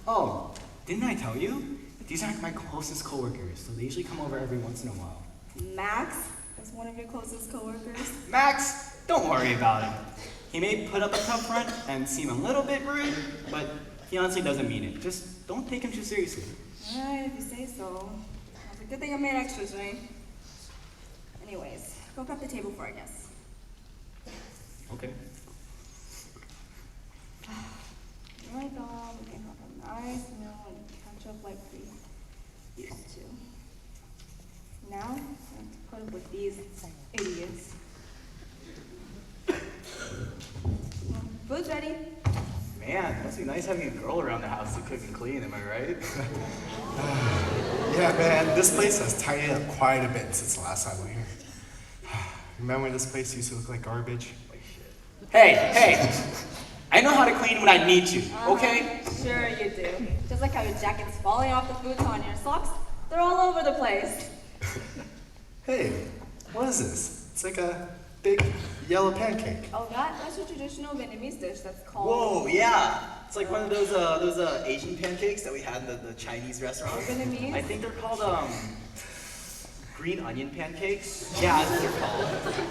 Oh, didn't I tell you? These aren't my closest coworkers, so they usually come over every once in a while. Max is one of your closest coworkers? Max, don't worry about him. He may put up a tough front and seem a little bit rude, but he honestly doesn't mean it. Just don't take him too seriously. Alright, if you say so. It's a good thing I made extras, right? Anyways, go prep the table for our guests. Okay. Here I go. We can have a nice meal and catch up like we used to. Now, I have to put up with these idiots. Food's ready. Man, it must be nice having a girl around the house to cook and clean, am I right? Yeah, man, this place has tidied up quite a bit since the last time we were here. Remember when this place used to look like garbage? Hey! I know how to clean when I need to, okay? Sure you do. Just like how your jacket's falling off the futon and your socks, they're all over the place. Hey, what is this? It's like a big yellow pancake. Oh, that's a traditional Vietnamese dish that's called... Whoa, yeah. It's like one of those Asian pancakes that we had in the Chinese restaurant. Vietnamese? I think they're called green onion pancakes. Yeah, that's what they're called.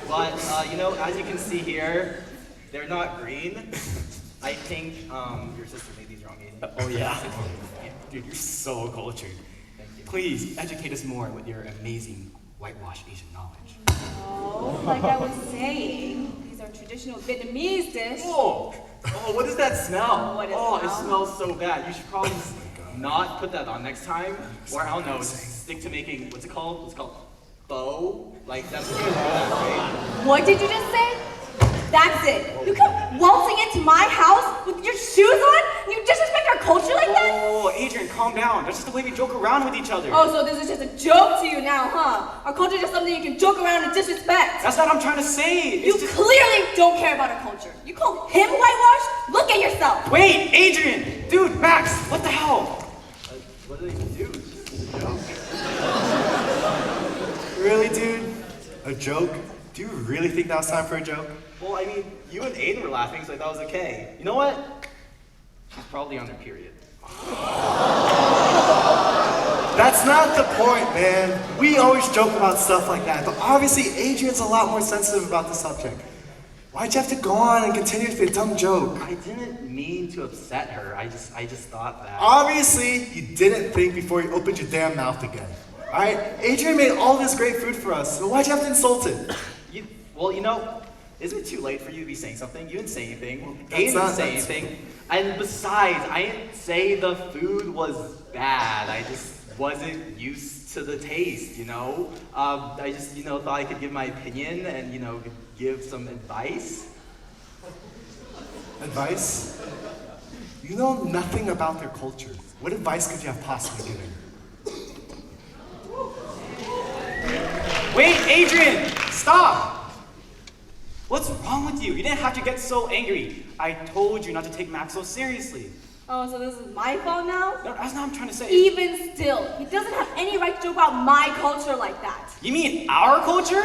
But you know, as you can see here, they're not green. I think your sister made these wrong, Aiden. Oh yeah? Dude, you're so cultured. Thank you. Please educate us more with your amazing whitewash Asian knowledge. Oh, like I was saying, these are traditional Vietnamese dish. Oh, what does that smell? What is Oh, it it smell? smells so bad. You should probably not put that on next time, or I don't know, stick to making, what's it called? It's called pho. Like, that's what you're doing, right? What did you just say? That's it. You come waltzing into my house with your shoes on? You disrespect our culture like that? Oh, Adrian, calm down. That's just the way we joke around with each other. Oh, so this is just a joke to you now, huh? Our culture is just something you can joke around and disrespect. That's not what I'm trying to say. You clearly don't care about our culture. You call him whitewash? Look at yourself. Wait, Adrian! Dude, Max, what the hell? What did they do? It's just a joke. Really, dude? A joke? Do you really think that was time for a joke? Well, I mean, you and Aiden were laughing, so I thought it was okay. You know what? She's probably on her period. That's not the point, man. We always joke about stuff like that, but obviously Adrian's a lot more sensitive about the subject. Why'd you have to go on and continue with the dumb joke? I didn't mean to upset her. I just thought that. Obviously, you didn't think before you opened your damn mouth again. Alright? Adrian made all this great food for us, so why'd you have to insult it? Well, you know, isn't it too late for you to be saying something? You didn't say anything. That's Aiden not- didn't say that's- anything. And besides, I didn't say the food was bad. I just wasn't used to the taste, you know? I just, thought I could give my opinion and, give some advice. Advice? You know nothing about their culture. What advice could you have possibly given? Wait, Adrian! Stop! What's wrong with you? You didn't have to get so angry. I told you not to take Max so seriously. Oh, so this is my fault now? No, that's not what I'm trying to say. Even still, he doesn't have any right to joke about my culture like that. You mean our culture?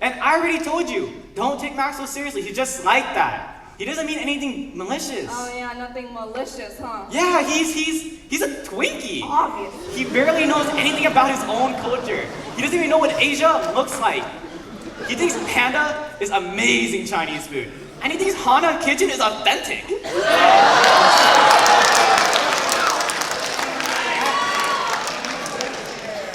And I already told you, don't take Max so seriously. He's just like that. He doesn't mean anything malicious. Oh yeah, nothing malicious, huh? Yeah, he's a Twinkie. Obviously. He barely knows anything about his own culture. He doesn't even know what Asia looks like. He thinks Panda is amazing Chinese food. And he thinks Hana Kitchen is authentic.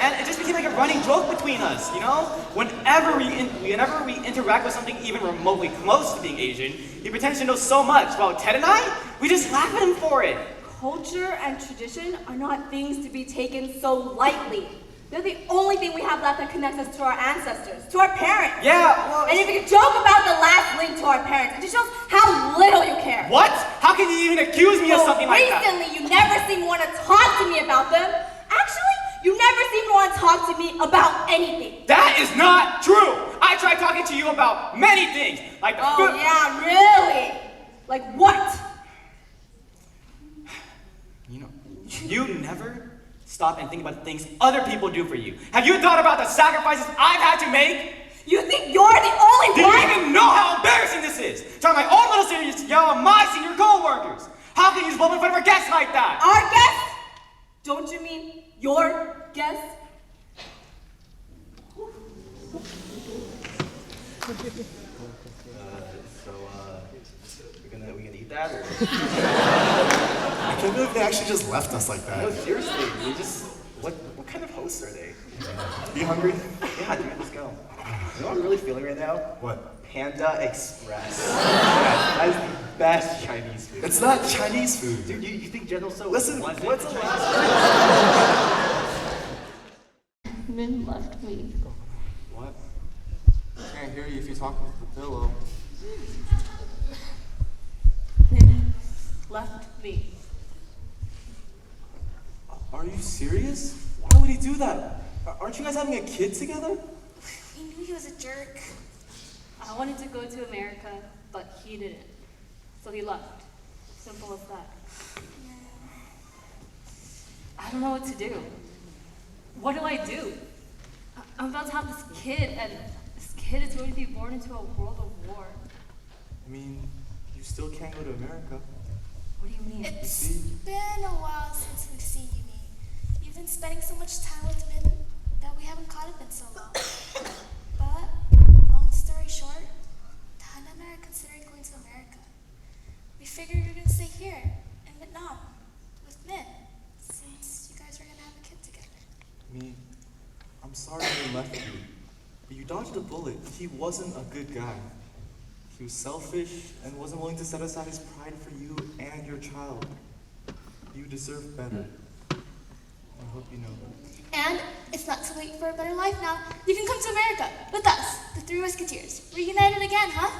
And it just became like a running joke between us, you know? Whenever we interact with something even remotely close to being Asian, he pretends to know so much, while Ted and I, we just laugh at him for it. Culture and tradition are not things to be taken so lightly. They're the only thing we have left that connects us to our ancestors, to our parents. Yeah, well... And if you could joke about the last link to our parents, it just shows how little you care. What? How can you even accuse me of something like that? Recently, you never seem to want to talk to me about them. Actually, you never seem to want to talk to me about anything. That is not true! I tried talking to you about many things, like the food... Yeah, really? Like what? You know, you never stop and think about the things other people do for you. Have you thought about the sacrifices I've had to make? You think you're the only one? Do you even know how embarrassing this is? Trying my own little seniors to yell at my senior co-workers. How can you just blow in front of our guests like that? Our guests? Don't you mean your guests? We gonna eat that or? I can't believe they actually just left us like that. No, seriously, what kind of hosts are they? You hungry? Yeah, dude, let's go. You know what I'm really feeling right now? What? Panda Express. Yeah, that is the best Chinese food. It's not Chinese food. Dude, you think General So Listen, wants what's it? the last Min left me. What? I can't hear you if you're talking to the pillow. Min left me. Are you serious? Why would he do that? Aren't you guys having a kid together? We knew he was a jerk. I wanted to go to America, but he didn't. So he left. Simple as that. I don't know what to do. What do I do? I'm about to have this kid, and this kid is going to be born into a world of war. I mean, you still can't go to America. What do you mean? It's been a while since we've seen you, Me. You've been spending so much time with Min that we haven't caught up in so long. But, long story short, Dad and I are considering going to America. We figured we were going to stay here, in Vietnam, with Min, since you guys were going to have a kid together. Me, I'm sorry he left you, but you dodged a bullet. He wasn't a good guy. He was selfish and wasn't willing to set aside his pride for you and your child. You deserve better. I hope you know that. And it's not too late for a better life now. You can come to America with us, the Three Musketeers. Reunited again, huh?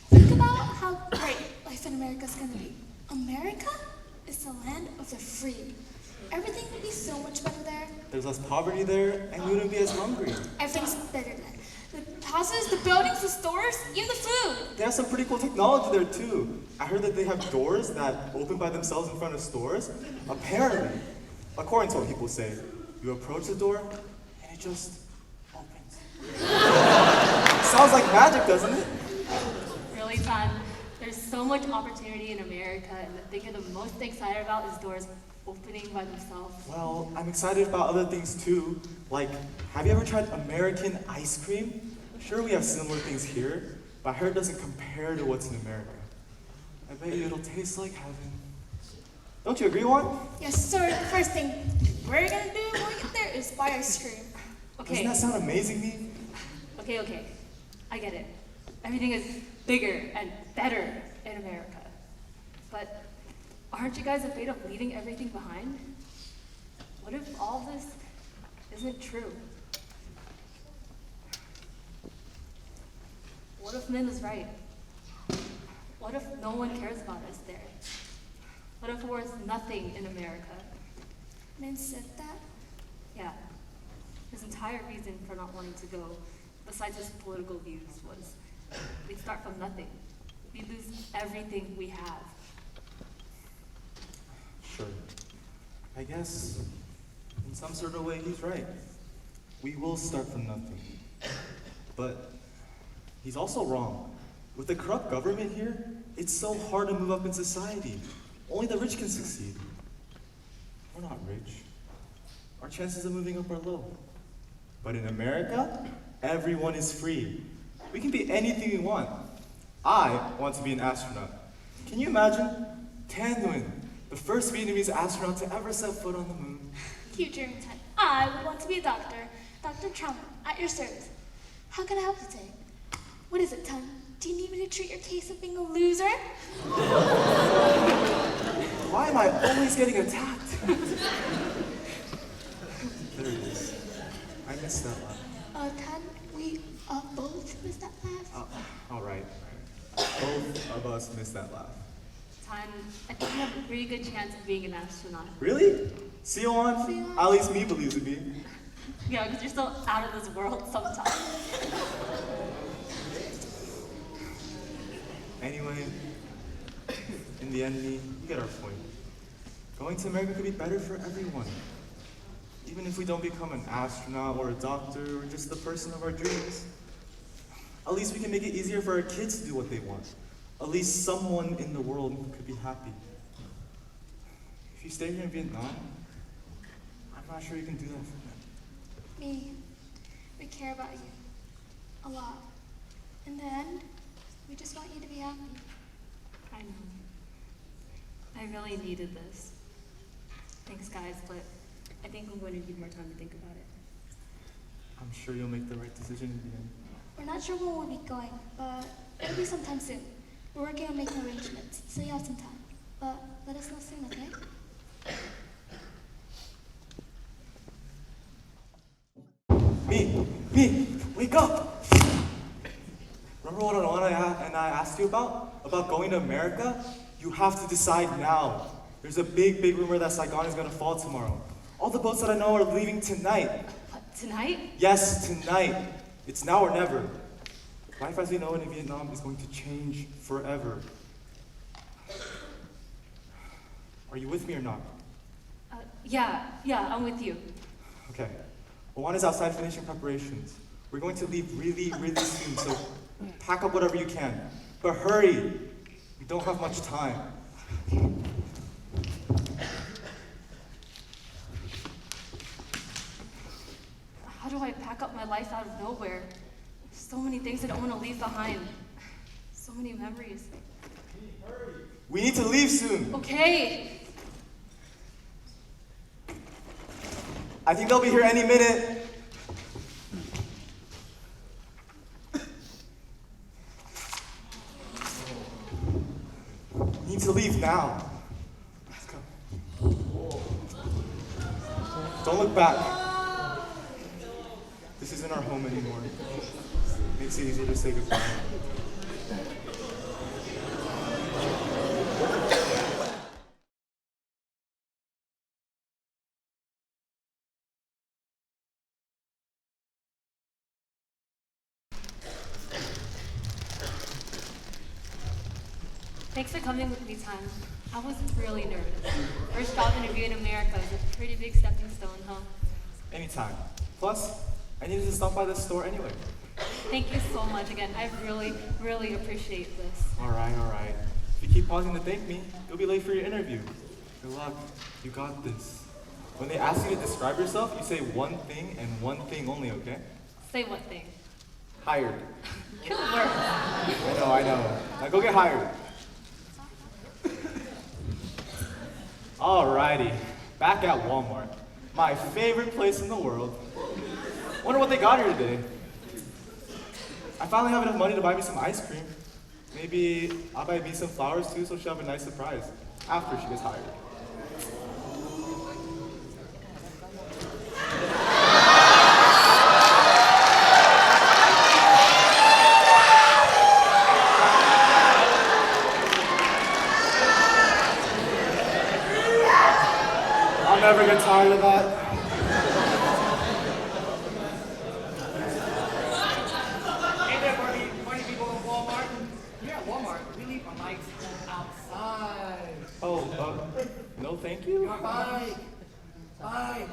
Think about how great life in America is going to be. America is the land of the free. Everything will be so much better there. There's less poverty there, and you wouldn't be as hungry. Everything's better there. The houses, the buildings, the stores, even the food. They have some pretty cool technology there too. I heard that they have doors that open by themselves in front of stores. Apparently, according to what people say, you approach the door and it just opens. Sounds like magic, doesn't it? Really, Todd? There's so much opportunity in America, and the thing you're the most excited about is doors opening by themselves. Well, I'm excited about other things too. Like, have you ever tried American ice cream? Sure, we have similar things here, but I heard it doesn't compare to what's in America. I bet you it'll taste like heaven. Don't you agree, Juan? Yes, sir. The first thing we're going to do when we get there is buy ice cream. Okay. Doesn't that sound amazing, me? Okay. I get it. Everything is bigger and better in America. But aren't you guys afraid of leaving everything behind? What if all this isn't true? What if Min is right? What if no one cares about us there? What if we're worth nothing in America? Min said that? Yeah. His entire reason for not wanting to go, besides his political views, was we'd start from nothing. We'd lose everything we have. Sure. I guess, in some sort of way, he's right. We will start from nothing. But he's also wrong. With the corrupt government here, it's so hard to move up in society. Only the rich can succeed. We're not rich. Our chances of moving up are low. But in America, everyone is free. We can be anything we want. I want to be an astronaut. Can you imagine? Tan Nguyen, the first Vietnamese astronaut to ever set foot on the moon. Cute dream time. I would want to be a doctor. Dr. Trump, at your service. How can I help you today? What is it, Ton? Do you need me to treat your case of being a loser? Why am I always getting attacked? There it is. I missed that laugh. Ton, we both missed that laugh. All right. Both of us missed that laugh. Tan, I think you have a pretty good chance of being an astronaut. Really? See you on? See you on. At least me believes in me. Yeah, because you're still out of this world sometimes. Anyway, in the end, me, you get our point. Going to America could be better for everyone. Even if we don't become an astronaut or a doctor or just the person of our dreams. At least we can make it easier for our kids to do what they want. At least someone in the world could be happy. If you stay here in Vietnam, I'm not sure you can do that for them. Me, we care about you. A lot. In the end, we just want you to be happy. I know. I really needed this. Thanks, guys, but I think I'm going to need more time to think about it. I'm sure you'll make the right decision in the end. We're not sure when we'll be going, but it'll be sometime soon. We're working on making arrangements, so you have some time. But let us know soon, okay? Me, wake up! Remember what I asked you about? About going to America? You have to decide now. There's a big rumor that Saigon is gonna fall tomorrow. All the boats that I know are leaving tonight. What, tonight? Yes, tonight. It's now or never. Life as we know it in Vietnam is going to change forever. Are you with me or not? Yeah, I'm with you. Okay. Juan is outside finishing preparations. We're going to leave really soon, so pack up whatever you can. But hurry! We don't have much time. How do I pack up my life out of nowhere? So many things I don't want to leave behind. So many memories. We need to leave soon. Okay. I think they'll be here any minute. We need to leave now. Let's go. Don't look back. This isn't our home anymore. Makes it easier to say goodbye. Thanks for coming with me, Tan. I was really nervous. First job interview in America is a pretty big stepping stone, huh? Anytime. Plus, I needed to stop by the store anyway. Thank you so much again. I really appreciate this. All right. If you keep pausing to thank me, you'll be late for your interview. Good luck. You got this. When they ask you to describe yourself, you say one thing and one thing only, okay? Say what thing? Hired. Good work. I know. Now go get hired. Alrighty, back at Walmart. My favorite place in the world. Wonder what they got here today. I finally have enough money to buy me some ice cream. Maybe I'll buy me some flowers too so she'll have a nice surprise after she gets hired. I'll never get tired of that. Hey there, party people at Walmart. Here at Walmart, we leave our bikes outside. Oh, no thank you? Your bike outside.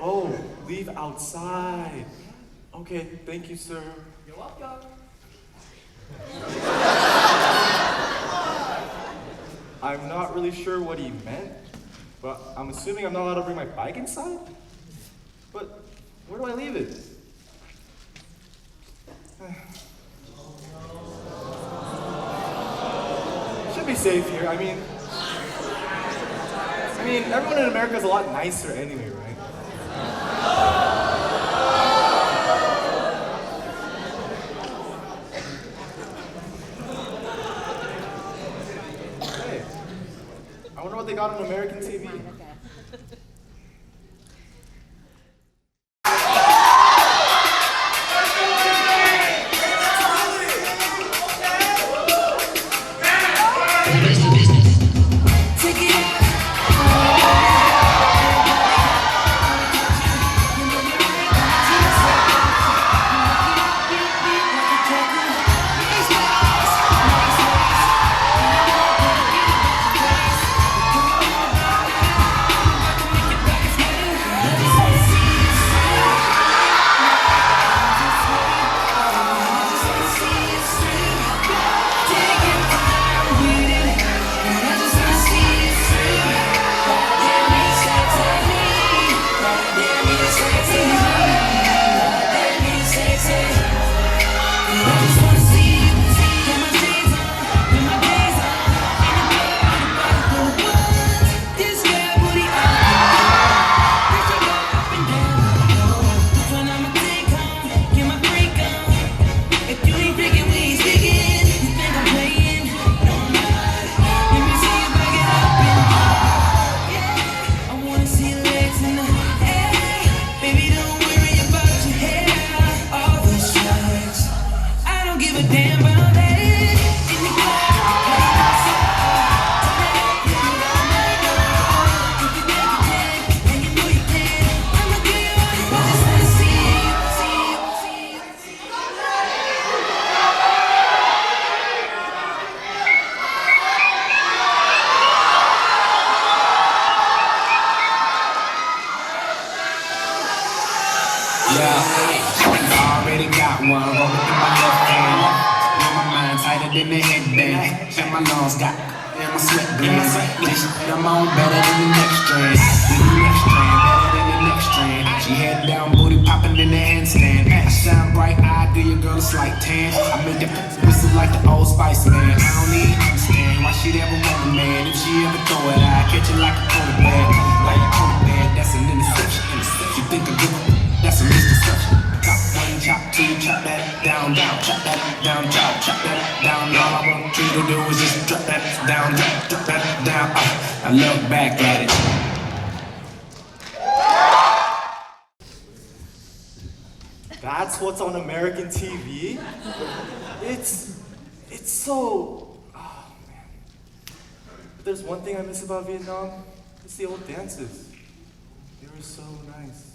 Oh, leave outside. Okay, thank you, sir. You're welcome. I'm not really sure what he meant, but I'm assuming I'm not allowed to bring my bike inside? But where do I leave it? Should be safe here. I mean, everyone in America is a lot nicer anyway, right? I wonder what they got on American TV. I look back at it. That's what's on American TV? It's so, oh man. If there's one thing I miss about Vietnam, it's the old dances. They were so nice.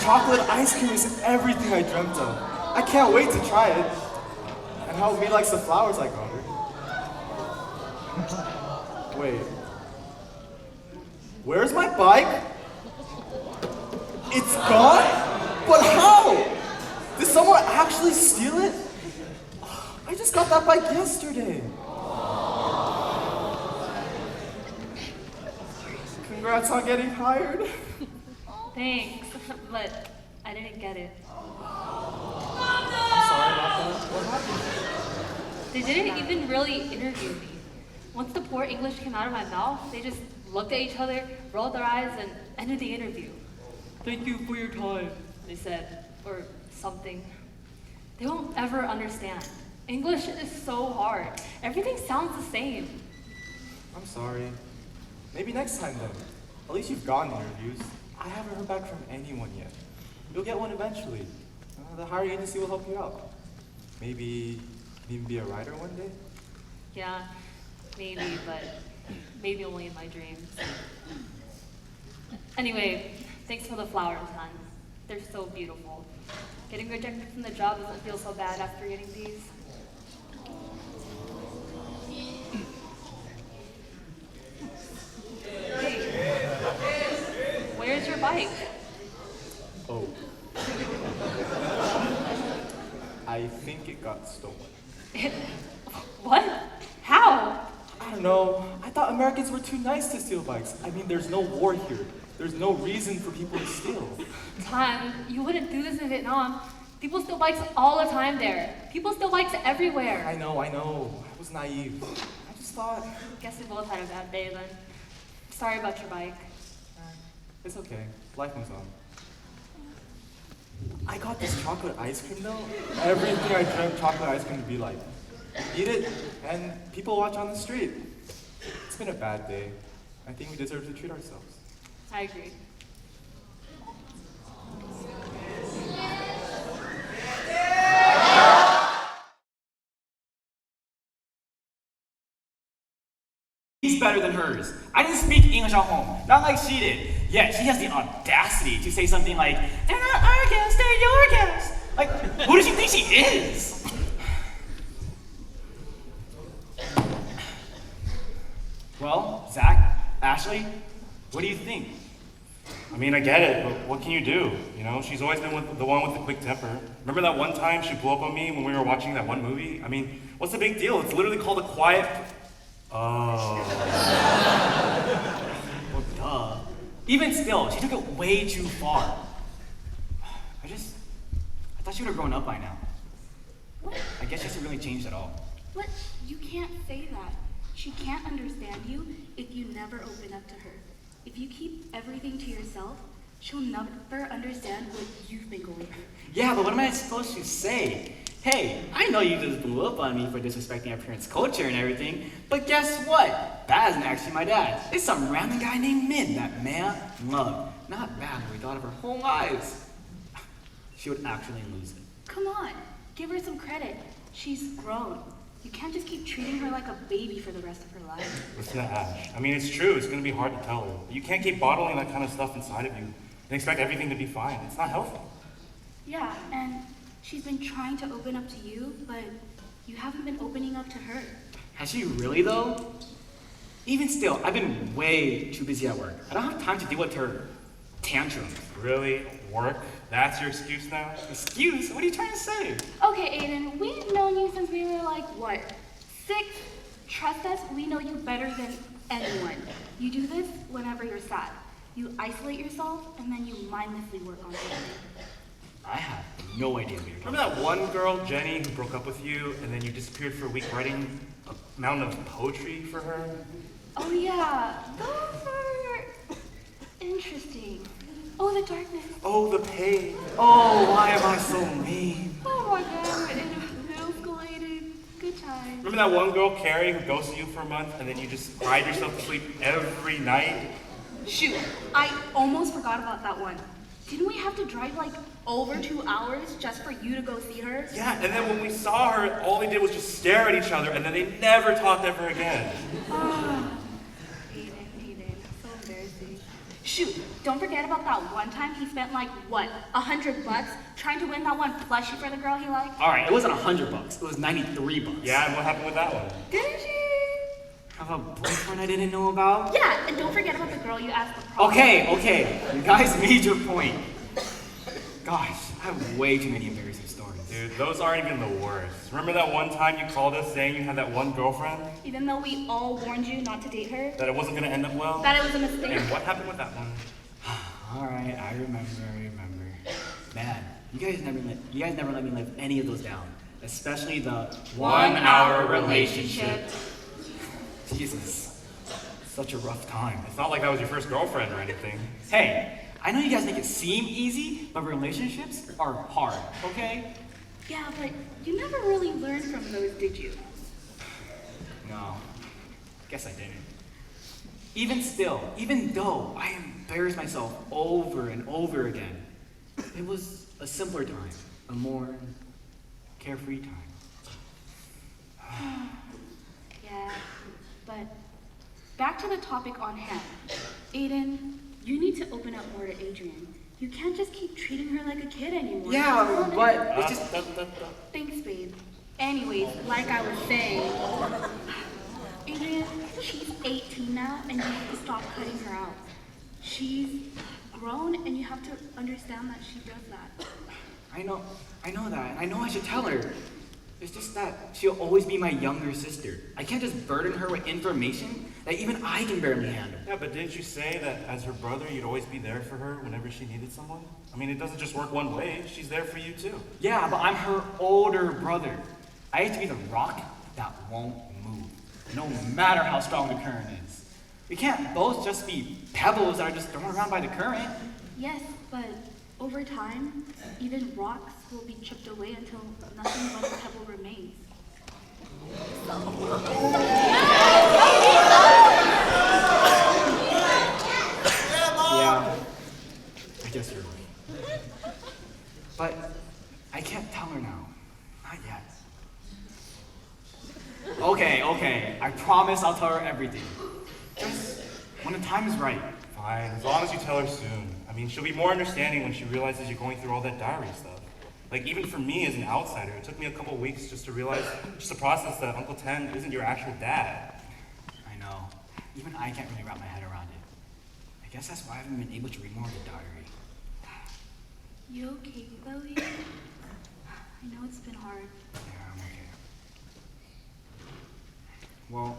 chocolate ice cream is everything I dreamt of. I can't wait to try it. And how he likes the flowers I got her. Wait. Where's my bike? It's gone? But how? Did someone actually steal it? I just got that bike yesterday. Congrats on getting hired. Thanks, but I didn't get it. I'm sorry about that. What happened? They didn't even really interview me. Once the poor English came out of my mouth, they just looked at each other, rolled their eyes, and ended the interview. Thank you for your time, they said, or something. They won't ever understand. English is so hard. Everything sounds the same. I'm sorry. Maybe next time then. At least you've gotten interviews. I haven't heard back from anyone yet. You'll get one eventually. The hiring agency will help you out. Maybe even be a writer one day? Yeah, maybe, but maybe only in my dreams. Anyway, thanks for the flowers, hon. They're so beautiful. Getting rejected from the job doesn't feel so bad after getting these. Hey, where's your bike? Oh. I think it got stolen. What? How? I don't know. I thought Americans were too nice to steal bikes. I mean, there's no war here. There's no reason for people to steal. Tom, you wouldn't do this in Vietnam. People steal bikes all the time there. People steal bikes everywhere. I know. I was naive. I just thought... Guess we both had a bad day then. Sorry about your bike. It's okay. Life moves on. I got this chocolate ice cream though. Everything I dreamt chocolate ice cream to be like. Eat it, and people watch on the street. It's been a bad day. I think we deserve to treat ourselves. I agree. He's better than hers. I didn't speak English at home, not like she did. Yet she has the audacity to say something like, "They're not our guests, they're your guests." Like, who does she think she is? Well, Zach, Ashley, what do you think? I mean, I get it, but what can you do? You know, she's always been the one with the quick temper. Remember that one time she blew up on me when we were watching that one movie? I mean, what's the big deal? It's literally called A Quiet... Oh. Well, duh. Even still, she took it way too far. I thought she would have grown up by now. What? I guess she hasn't really changed at all. What? You can't say that. She can't understand you if you never open up to her. If you keep everything to yourself, she'll never understand what you've been going through. Yeah, but what am I supposed to say? Hey, I know you just blew up on me for disrespecting our parents' culture and everything, but guess what? That isn't actually my dad. It's some random guy named Min that man loved. Not bad when we thought of her whole lives. She would actually lose it. Come on, give her some credit. She's grown. You can't just keep treating her like a baby for the rest of her life. Listen to Ash. I mean, it's true. It's going to be hard to tell her. But you can't keep bottling that kind of stuff inside of you and expect everything to be fine. It's not healthy. Yeah, and she's been trying to open up to you, but you haven't been opening up to her. Has she really, though? Even still, I've been way too busy at work. I don't have time to deal with her tantrums. Really? Work? That's your excuse now? Excuse? What are you trying to say? Okay, Aiden, we've known you since we were like, what, 6? Trust us, we know you better than anyone. You do this whenever you're sad. You isolate yourself, and then you mindlessly work on something. I have no idea what you're talking Remember that one girl, Jenny, who broke up with you and then you disappeared for a week writing a mountain of poetry for her? Oh yeah, those are interesting. Oh, the darkness. Oh, the pain. Oh, why am I so mean? Oh my god, it escalated. Good time. Remember that one girl, Carrie, who ghosted you for a month and then you just cried yourself to sleep every night? Shoot, I almost forgot about that one. Didn't we have to drive like over 2 hours just for you to go see her? Yeah, and then when we saw her, all they did was just stare at each other and then they never talked ever again. Aiden, so embarrassing. Shoot, don't forget about that one time he spent like, what, $100 trying to win that one plushie for the girl he liked? All right, it wasn't $100. It was $93. Yeah, and what happened with that one? Didn't she? Have a boyfriend I didn't know about? Yeah, and don't forget about the girl you asked the prom. Okay. You guys made your point. Gosh, I have way too many embarrassing stories. Dude, those aren't even the worst. Remember that one time you called us saying you had that one girlfriend? Even though we all warned you not to date her? That it wasn't gonna end up well? That it was a mistake? And what happened with that one? All right, I remember. Man, you guys never let me live any of those down. Especially the 1 hour relationship. Jesus, such a rough time. It's not like that was your first girlfriend or anything. Hey, I know you guys make it seem easy, but relationships are hard, okay? Yeah, but you never really learned from those, did you? No, guess I didn't. Even though I embarrassed myself over and over again, it was a simpler time, a more carefree time. Yeah, but back to the topic on hand. Aiden, you need to open up more to Adrian. You can't just keep treating her like a kid anymore. Yeah, but it's just... Thanks, babe. Anyways, like I was saying, Adrian, she's 18 now, and you have to stop cutting her out. She's grown, and you have to understand that she does that. I know that, and I know I should tell her. It's just that she'll always be my younger sister. I can't just burden her with information that even I can barely handle. Yeah, but didn't you say that as her brother, you'd always be there for her whenever she needed someone? I mean, it doesn't just work one way. She's there for you too. Yeah, but I'm her older brother. I have to be the rock that won't move, no matter how strong the current is. We can't both just be pebbles that are just thrown around by the current. Yes, but over time, even rocks will be chipped away until nothing but a pebble remains. Yeah, I guess you're right. But I can't tell her now. Not yet. Okay. I promise I'll tell her everything. Just when the time is right. Fine, as long as you tell her soon. I mean, she'll be more understanding when she realizes you're going through all that diary stuff. Like, even for me as an outsider, it took me a couple weeks just to realize, just to process that Uncle Ten isn't your actual dad. I know. Even I can't really wrap my head around it. I guess that's why I haven't been able to read more of the diary. You okay, Chloe? I know it's been hard. Yeah, I'm okay. Well,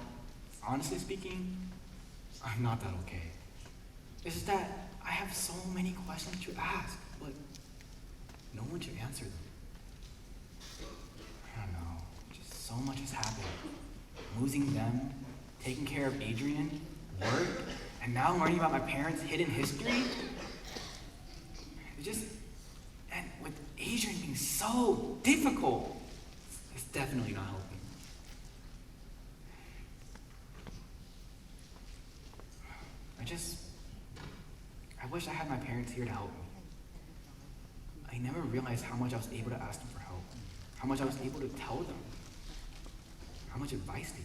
honestly speaking, I'm not that okay. It's just that I have so many questions to ask, but no one to answer them. I don't know. Just so much has happened. Losing them, taking care of Adrian, work, and now learning about my parents' hidden history. And with Adrian being so difficult, it's definitely not helping. I wish I had my parents here to help me. I never realized how much I was able to ask them for help, how much I was able to tell them, how much advice they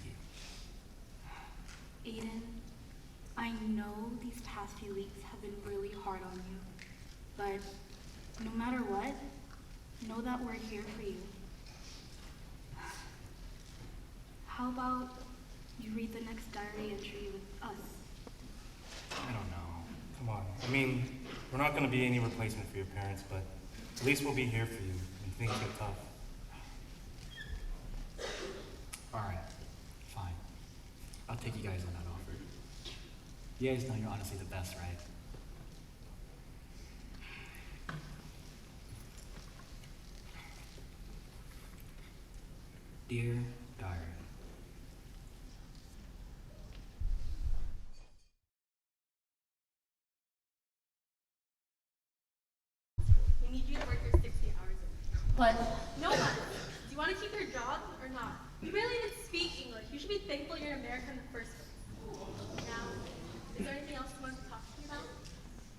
gave. Aiden, I know these past few weeks have been really hard on you, but no matter what, know that we're here for you. How about you read the next diary entry with us? I don't know. Come on. I mean, we're not going to be any replacement for your parents, but at least we'll be here for you when things get tough. All right, fine. I'll take you guys on that offer. You guys know you're honestly the best, right? Dear Diary. We need you to work your 60 hours a week. But No one. Do you want to keep your job or not? You barely even speak English. You should be thankful you're in America in the first place. Now, is there anything else you want to talk to me about?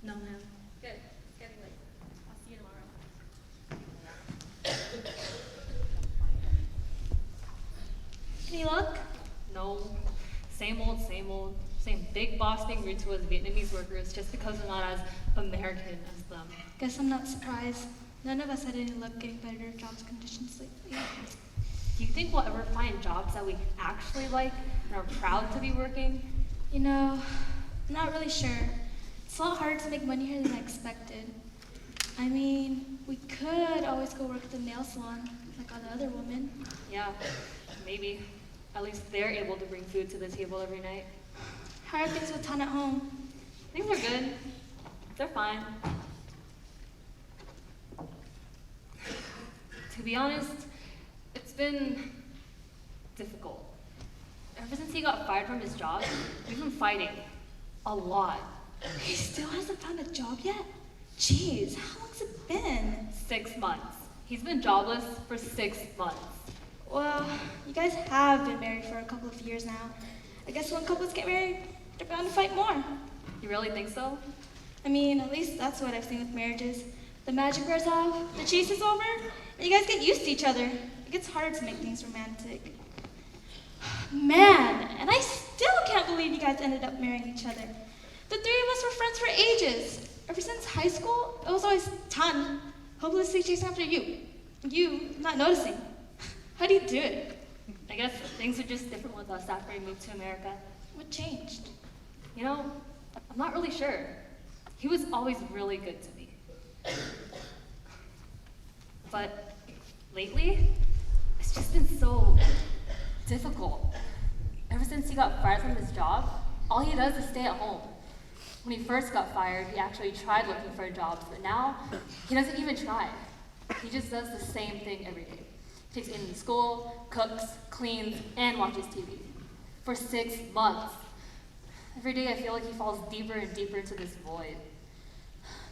no, ma'am. Good. It's getting late. I'll see you tomorrow. Any luck? No. Same old, same big boss being rude to us Vietnamese workers just because we're not as American as them. Guess I'm not surprised. None of us had any luck getting better jobs conditions lately. Do you think we'll ever find jobs that we actually like and are proud to be working? You know, I'm not really sure. It's a lot harder to make money here than I expected. I mean, we could always go work at the nail salon like all the other women. Yeah, maybe. At least they're able to bring food to the table every night. How are things with Tan at home? Things are good. They're fine. To be honest, it's been difficult. Ever since he got fired from his job, we've been fighting. A lot. He still hasn't found a job yet? Jeez, how long's it been? 6 months. He's been jobless for 6 months. Well, you guys have been married for a couple of years now. I guess when couples get married, they're bound to fight more. You really think so? I mean, at least that's what I've seen with marriages. The magic wears off, the chase is over, and you guys get used to each other. It gets harder to make things romantic. Man, and I still can't believe you guys ended up marrying each other. The three of us were friends for ages. Ever since high school, it was always Tan, hopelessly chasing after you. You not noticing. How do you do it? I guess things are just different with us after we moved to America. What changed? You know, I'm not really sure. He was always really good to me. But lately, it's just been so difficult. Ever since he got fired from his job, all he does is stay at home. When he first got fired, he actually tried looking for jobs, but now he doesn't even try. He just does the same thing every day. Takes Amy to school, cooks, cleans, and watches TV. For 6 months. Every day I feel like he falls deeper and deeper into this void.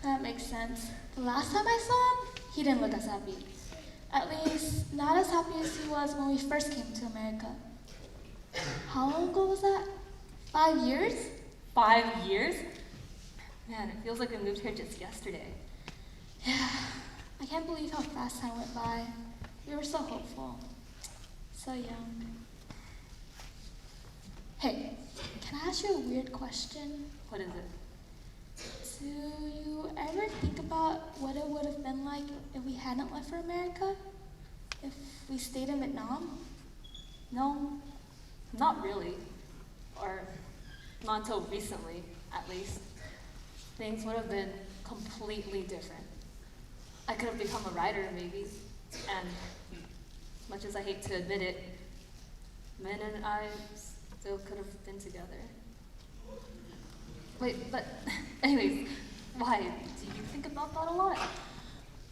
That makes sense. The last time I saw him, he didn't look as happy. At least, not as happy as he was when we first came to America. How long ago was that? 5 years? 5 years? Man, it feels like we moved here just yesterday. Yeah, I can't believe how fast time went by. We were so hopeful. So young. Hey, can I ask you a weird question? What is it? Do you ever think about what it would have been like if we hadn't left for America? If we stayed in Vietnam? No, not really. Or not until recently, at least. Things would have been completely different. I could have become a writer, maybe. And as much as I hate to admit it, Min and I still could have been together. Wait, but anyways, why? Do you think about that a lot?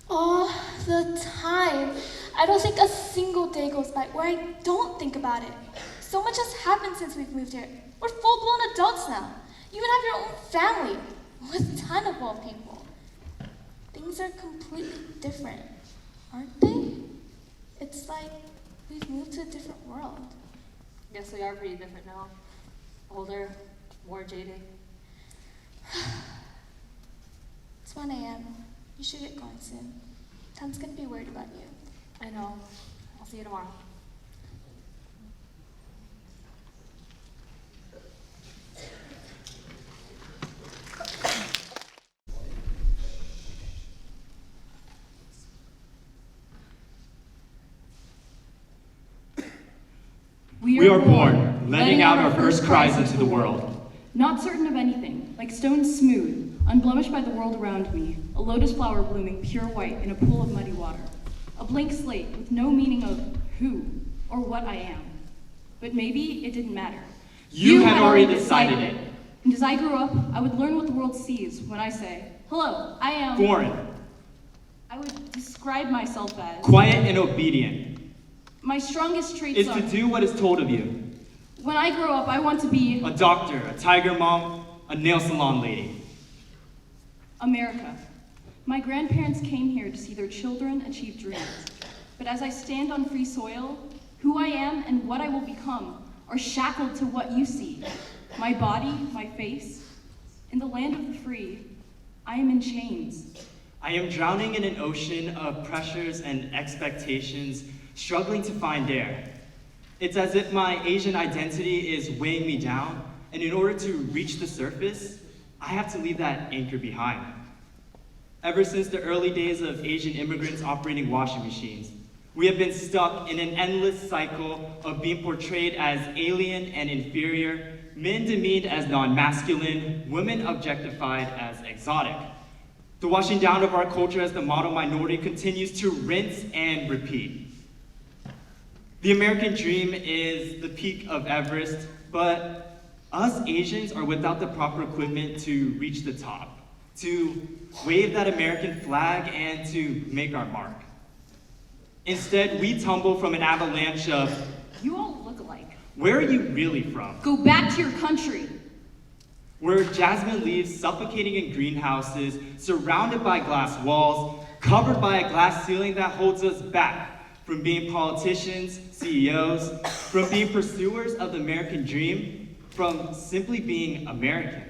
All the time. I don't think a single day goes by where I don't think about it. So much has happened since we've moved here. We're full-blown adults now. You even have your own family, with a ton of old people. Things are completely different, aren't they? It's like we've moved to a different world. Guess we are pretty different now. Older, more jaded. It's 1 a.m. You should get going soon. Tom's gonna be worried about you. I know. I'll see you tomorrow. We are born, letting out our first cries into the world. Not certain of anything, like stone smooth, unblemished by the world around me, a lotus flower blooming pure white in a pool of muddy water. A blank slate with no meaning of who or what I am. But maybe it didn't matter. You had already decided it. And as I grew up, I would learn what the world sees when I say, hello, I am... Foreign. I would describe myself as... Quiet and obedient. My strongest traits Is are... to do what is told of you. When I grow up, I want to be... A doctor, a tiger mom, a nail salon lady. America. My grandparents came here to see their children achieve dreams. But as I stand on free soil, who I am and what I will become are shackled to what you see. My body, my face. In the land of the free, I am in chains. I am drowning in an ocean of pressures and expectations, struggling to find air. It's as if my Asian identity is weighing me down, And in order to reach the surface, I have to leave that anchor behind. Ever since the early days of Asian immigrants operating washing machines, we have been stuck in an endless cycle of being portrayed as alien and inferior, men demeaned as non-masculine, women objectified as exotic. The washing down of our culture as the model minority continues to rinse and repeat. The American dream is the peak of Everest, but us Asians are without the proper equipment to reach the top, to wave that American flag and to make our mark. Instead, we tumble from an avalanche of, You all look alike. where are you really from? Go back to your country. We're jasmine leaves suffocating in greenhouses, surrounded by glass walls, covered by a glass ceiling that holds us back from being politicians, CEOs, from being pursuers of the American dream, from simply being American.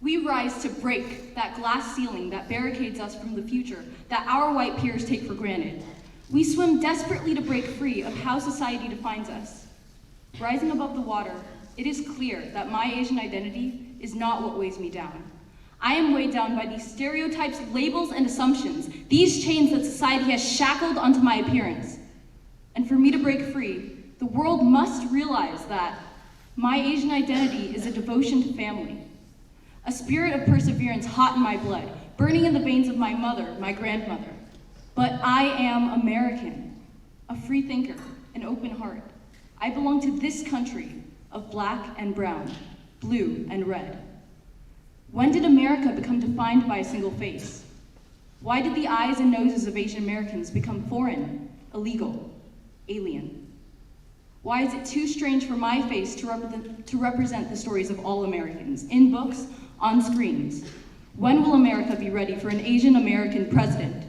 We rise to break that glass ceiling that barricades us from the future that our white peers take for granted. We swim desperately to break free of how society defines us. Rising above the water, it is clear that my Asian identity is not what weighs me down. I am weighed down by these stereotypes, labels, and assumptions, these chains that society has shackled onto my appearance. And for me to break free, the world must realize that my Asian identity is a devotion to family, a spirit of perseverance hot in my blood, burning in the veins of my mother, my grandmother. But I am American, a free thinker, an open heart. I belong to this country of black and brown, blue and red. When did America become defined by a single face? Why did the eyes and noses of Asian Americans become foreign, illegal, alien? Why is it too strange for my face to represent the stories of all Americans, in books, on screens? When will America be ready for an Asian American president?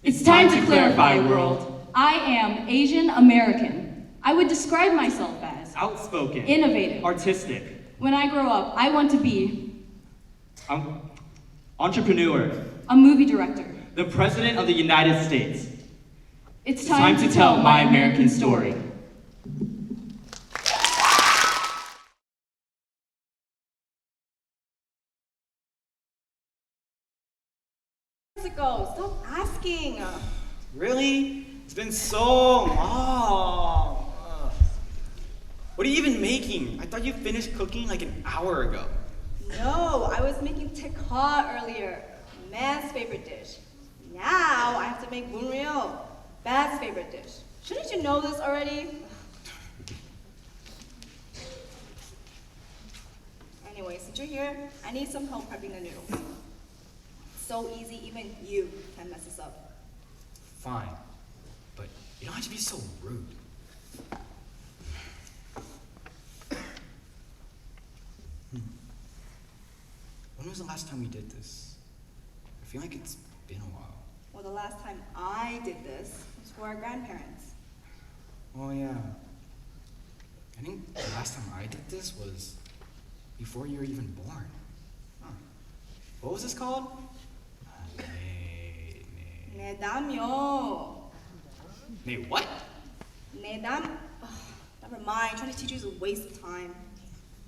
It's time to clarify, world. I am Asian American. I would describe myself as Outspoken, innovative, artistic. When I grow up, I want to be Entrepreneur, a movie director. the President of the United States. It's time to tell my American story. Ago. Stop asking. Really? It's been so long. What are you even making? I thought you finished cooking like an hour ago. No, I was making tikka earlier. Man's favorite dish. Now I have to make bunryo. Bad's favorite dish. Shouldn't you know this already? Anyway, since you're here, I need some help prepping the noodles. So easy, even you can mess this up. Fine, but you don't have to be so rude. When was the last time we did this? I feel like it's been a while. Well, the last time I did this was for our grandparents. Oh yeah. I think the last time I did this was before you were even born. Huh. What was this called? 내담요. Nay, what? 내담? Never mind. Trying to teach you is a waste of time.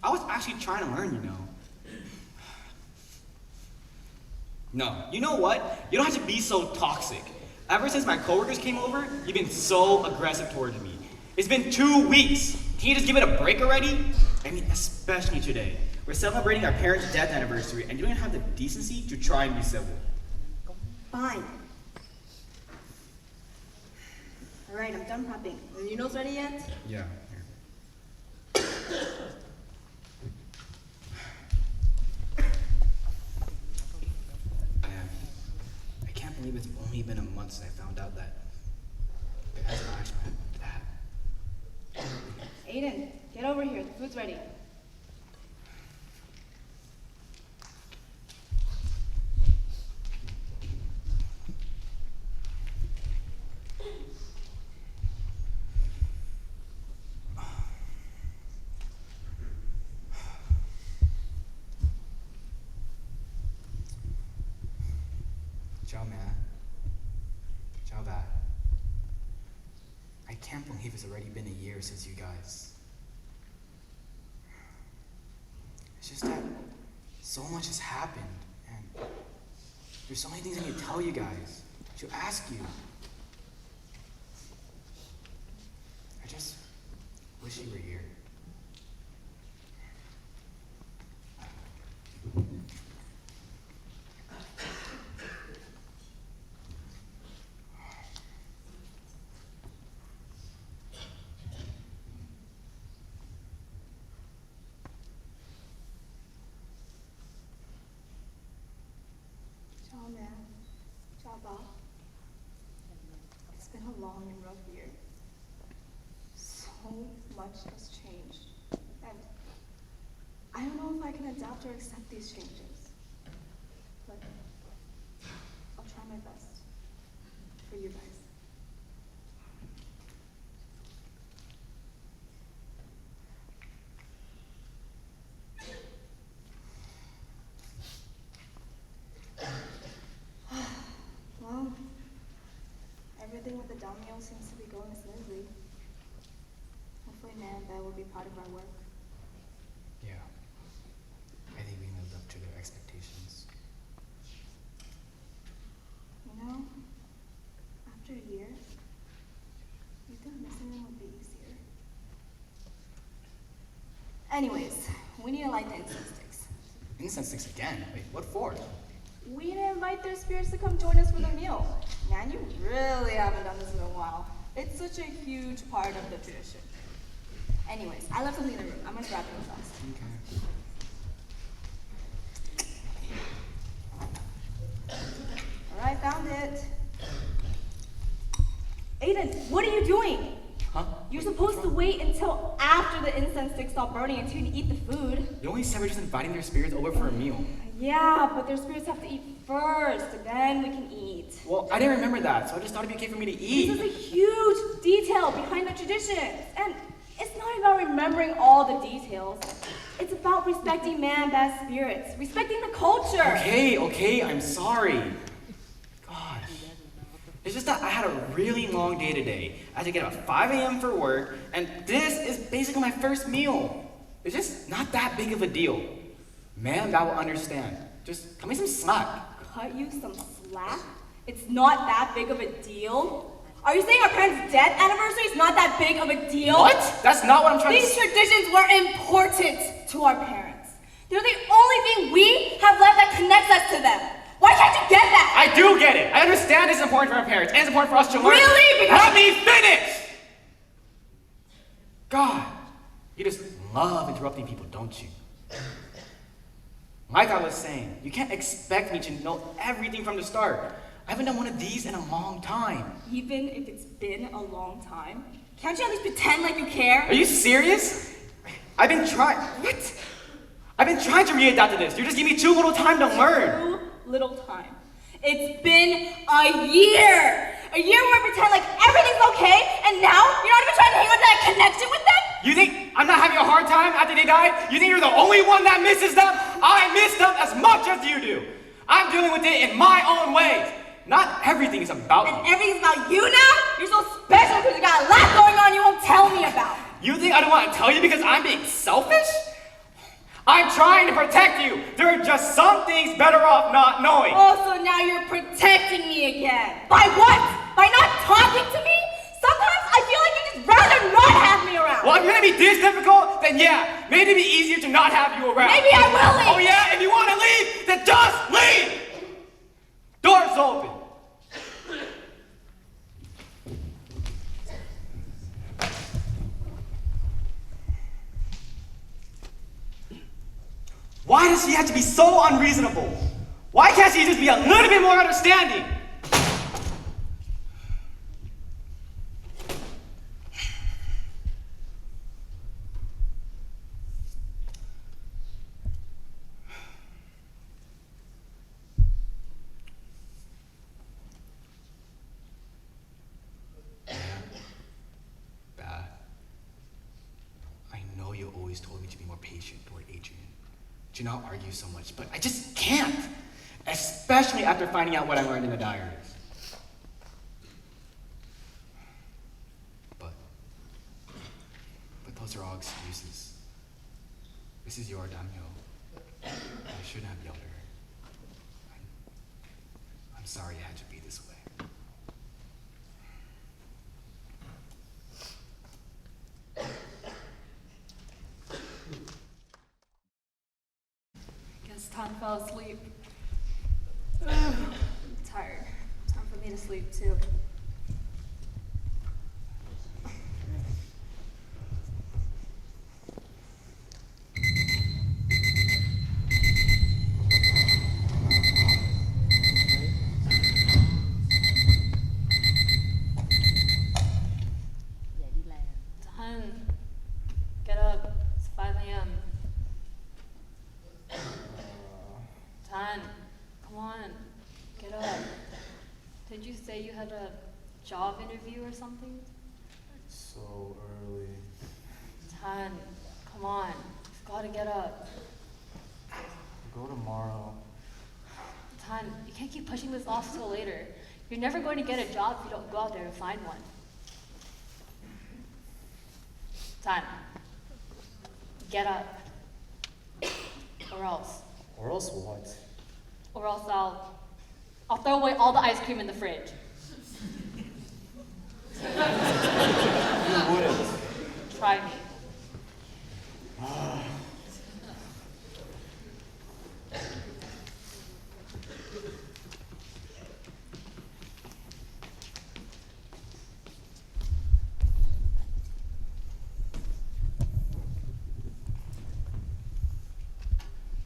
I was actually trying to learn, you know. No, you know what? You don't have to be so toxic. Ever since my coworkers came over, you've been so aggressive towards me. It's been 2 weeks. Can you just give it a break already? I mean, especially today. We're celebrating our parents' death anniversary, and you don't even have the decency to try and be civil. Fine. Alright, I'm done prepping. Are the noodles ready yet? Yeah. I can't believe it's only been a month since I found out that Dad's not actually my dad. Aiden, get over here. The food's ready. Ciao, man. Ciao, Dad. I can't believe it's already been a year since you guys. It's just that so much has happened, and there's so many things I need to tell you guys, to ask you. I just wish you were here. Ciao, man. Ciao, Bob. It's been a long and rough year. So much has changed. And I don't know if I can adapt or accept these changes. But I'll try my best for you guys. Well, everything with the domino seems to be going smoothly. Hopefully, man, that will be part of our work. Yeah. I think we lived up to their expectations. You know, after a year, you think missing them would be easier. Anyways, we need to light the incense sticks. Incense sticks again? Wait, what for? We need to invite their spirits to come join us for their meal. Man, you really haven't done this in a while. It's such a huge part of the tradition. Anyways, I left something in the room. I'm gonna grab it real fast. Okay. Alright, found it. Aiden, what are you doing? Huh? You're supposed to wait until after the incense sticks stop burning until you can eat the food. You only said we're just inviting their spirits over for a meal. Yeah, but their spirits have to eat first, and then we can eat. Well, I didn't remember that, so I just thought it'd be okay for me to eat. This is a huge detail behind the tradition. And it's not about remembering all the details. It's about respecting man-bad spirits, respecting the culture. Okay, I'm sorry. Gosh. It's just that I had a really long day today. I had to get up at 5 a.m. for work, and this is basically my first meal. It's just not that big of a deal. Man, that will understand. Just cut me some slack. Cut you some slack? It's not that big of a deal? Are you saying our parents' death anniversary is not that big of a deal? What? That's not what I'm trying to These say. traditions were important to our parents. They're the only thing we have left that connects us to them. Why can't you get that? I do get it. I understand it's important for our parents, and it's important for us to learn. Really? Because Let me finish! God, you just love interrupting people, don't you? Like I was saying, you can't expect me to know everything from the start. I haven't done one of these in a long time. Even if it's been a long time, can't you at least pretend like you care? Are you serious? I've been trying to readapt to this. You're just giving me too little time to learn. Too little time. It's been a year. A year where we pretend like everything's okay, and now you're not even trying to hang on to that connection with them? You think I'm not having a hard time after they died? You think you're the only one that misses them? I miss them as much as you do. I'm dealing with it in my own ways. Not everything is about And me. everything's about you now? You're so special because you got a lot going on you won't tell me about. You think I don't want to tell you because I'm being selfish? I'm trying to protect you. There are just some things better off not knowing. Oh, so now you're protecting me again. By what? By not talking to me? Sometimes I feel like you'd just rather not have me around. Well, if you're gonna be this difficult, then yeah, maybe it'd be easier to not have you around. Maybe I will leave. Oh yeah, if you want to leave, then just leave. Doors open. Why does she have to be so unreasonable? Why can't she just be a little bit more understanding? Bad. I know you always told me to be more patient toward Adrian. To not argue so much, but I just can't. Especially after finding out what I learned in the diaries. But those are all excuses. This is your daimyo, shouldn't have yelled at her. I'm sorry it had to be this way. Guess Tom fell asleep. I'm tired. Time for me to sleep too. Ton, get up. It's 5 a.m. Ton, come on, get up. Did you say you had a job interview or something? So early. Ton, come on, you've got to get up. Go tomorrow. Ton, you can't keep pushing this off till later. You're never going to get a job if you don't go out there and find one. Ton, get up. Or else. Or else what? Or else I'll throw away all the ice cream in the fridge. You wouldn't. Try me.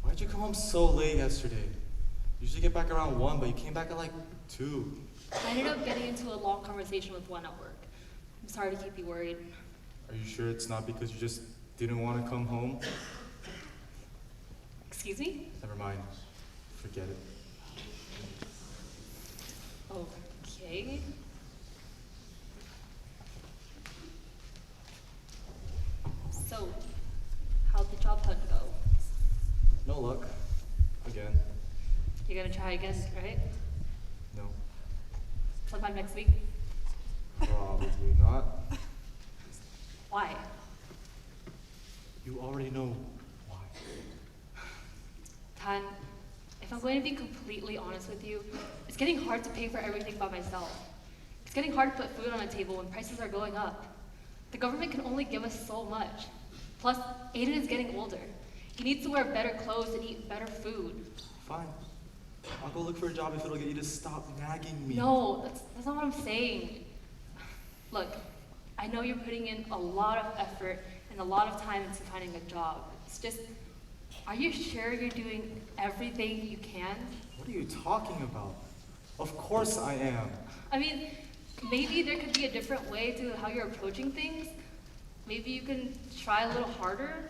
Why'd you come home so late yesterday? You usually get back around 1, but you came back at like 2. I ended up getting into a long conversation with one at work. I'm sorry to keep you worried. Are you sure it's not because you just didn't want to come home? Excuse me? Never mind. Forget it. Okay. So, how'd the job hunt go? No luck. Again. You're gonna try again, right? No. Sometime next week? Probably not. Why? You already know why. Tan, if I'm going to be completely honest with you, it's getting hard to pay for everything by myself. It's getting hard to put food on the table when prices are going up. The government can only give us so much. Plus, Aiden is getting older. He needs to wear better clothes and eat better food. Fine. I'll go look for a job if it'll get you to stop nagging me. No, that's not what I'm saying. Look, I know you're putting in a lot of effort and a lot of time into finding a job. It's just, are you sure you're doing everything you can? What are you talking about? Of course I am. I mean, maybe there could be a different way to how you're approaching things. Maybe you can try a little harder.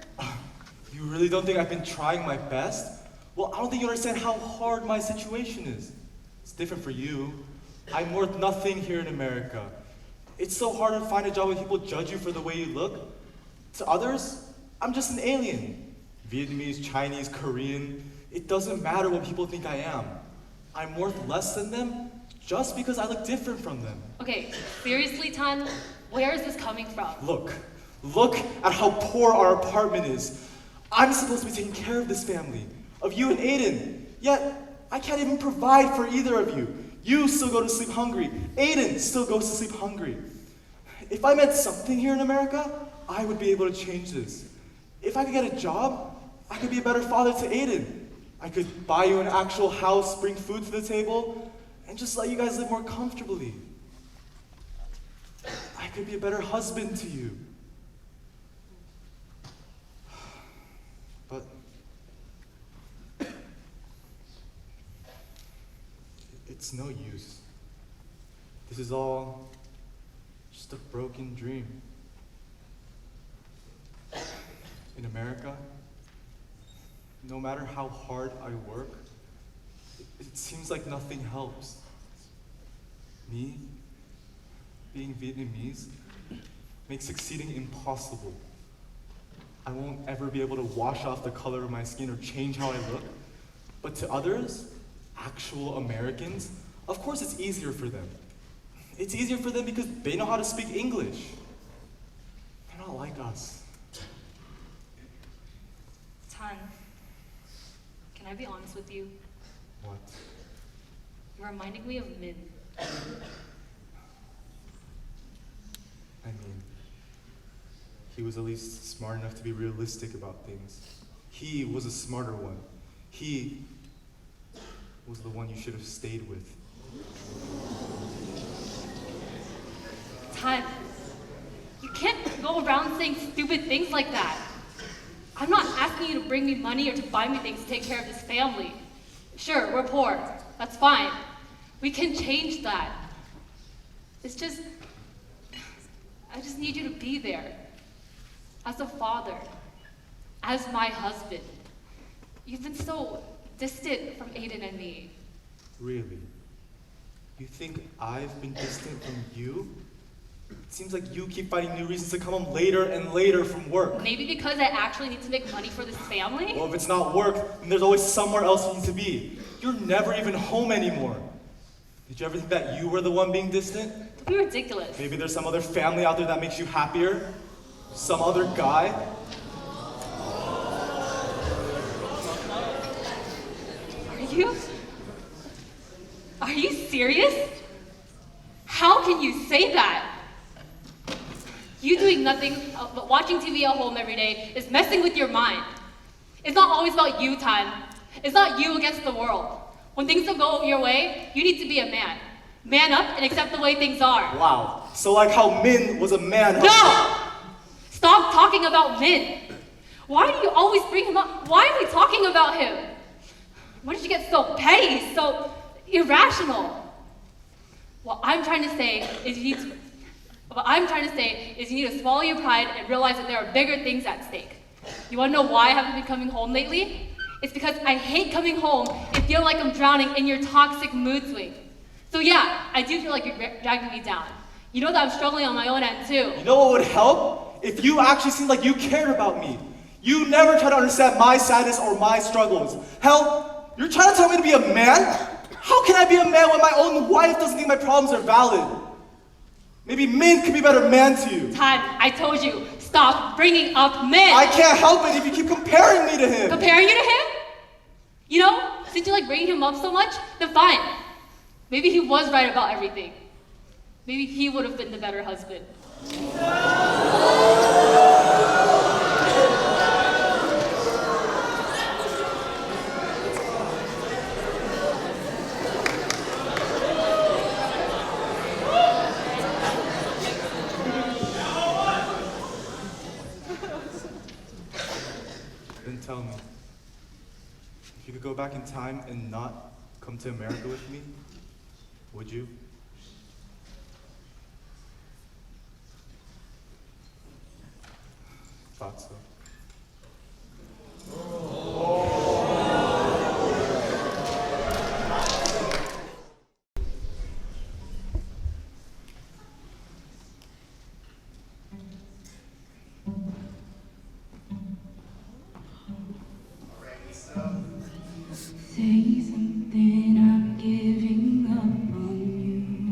You really don't think I've been trying my best? Well, I don't think you understand how hard my situation is. It's different for you. I'm worth nothing here in America. It's so hard to find a job when people judge you for the way you look. To others, I'm just an alien. Vietnamese, Chinese, Korean. It doesn't matter what people think I am. I'm worth less than them just because I look different from them. Okay, seriously, Tan, where is this coming from? Look at how poor our apartment is. I'm supposed to be taking care of this family, of you and Aiden. Yet, I can't even provide for either of you. You still go to sleep hungry. Aiden still goes to sleep hungry. If I meant something here in America, I would be able to change this. If I could get a job, I could be a better father to Aiden. I could buy you an actual house, bring food to the table, and just let you guys live more comfortably. I could be a better husband to you. But it's no use. This is all just a broken dream. In America, no matter how hard I work, it seems like nothing helps. Me, being Vietnamese, makes succeeding impossible. I won't ever be able to wash off the color of my skin or change how I look. But to others, actual Americans, of course it's easier for them. It's easier for them because they know how to speak English. They're not like us. Tan, can I be honest with you? What? You're reminding me of Min. I mean, he was at least smart enough to be realistic about things. He was a smarter one. He was the one you should have stayed with. Todd, you can't go around saying stupid things like that. I'm not asking you to bring me money or to buy me things to take care of this family. Sure, we're poor. That's fine. We can change that. It's just, I just need you to be there. As a father, as my husband. You've been so distant from Aiden and me. Really? You think I've been distant from you? It seems like you keep finding new reasons to come home later and later from work. Maybe because I actually need to make money for this family? Well, if it's not work, then there's always somewhere else you need to be. You're never even home anymore. Did you ever think that you were the one being distant? Don't be ridiculous. Maybe there's some other family out there that makes you happier? Some other guy? Are you serious? How can you say that? You doing nothing but watching TV at home every day is messing with your mind. It's not always about you, Tan. It's not you against the world. When things don't go your way, you need to be a man. Man up and accept the way things are. Wow. So like how Min was a man. No! Stop talking about Min. Why do you always bring him up? Why are we talking about him? Why did you get so petty, so irrational? What I'm trying to say is you need to swallow your pride and realize that there are bigger things at stake. You want to know why I haven't been coming home lately? It's because I hate coming home and feel like I'm drowning in your toxic mood swing. So yeah, I do feel like you're dragging me down. You know that I'm struggling on my own end too. You know what would help? If you actually seemed like you cared about me. You never try to understand my sadness or my struggles. Hell, you're trying to tell me to be a man? How can I be a man when my own wife doesn't think my problems are valid? Maybe Min could be a better man to you. Todd, I told you, stop bringing up Min. I can't help it if you keep comparing me to him. Comparing you to him? You know, since you like bringing him up so much, then fine. Maybe he was right about everything. Maybe he would have been the better husband. Then tell me, if you could go back in time and not come to America with me, would you? Thought so. Say something, I'm giving up on you.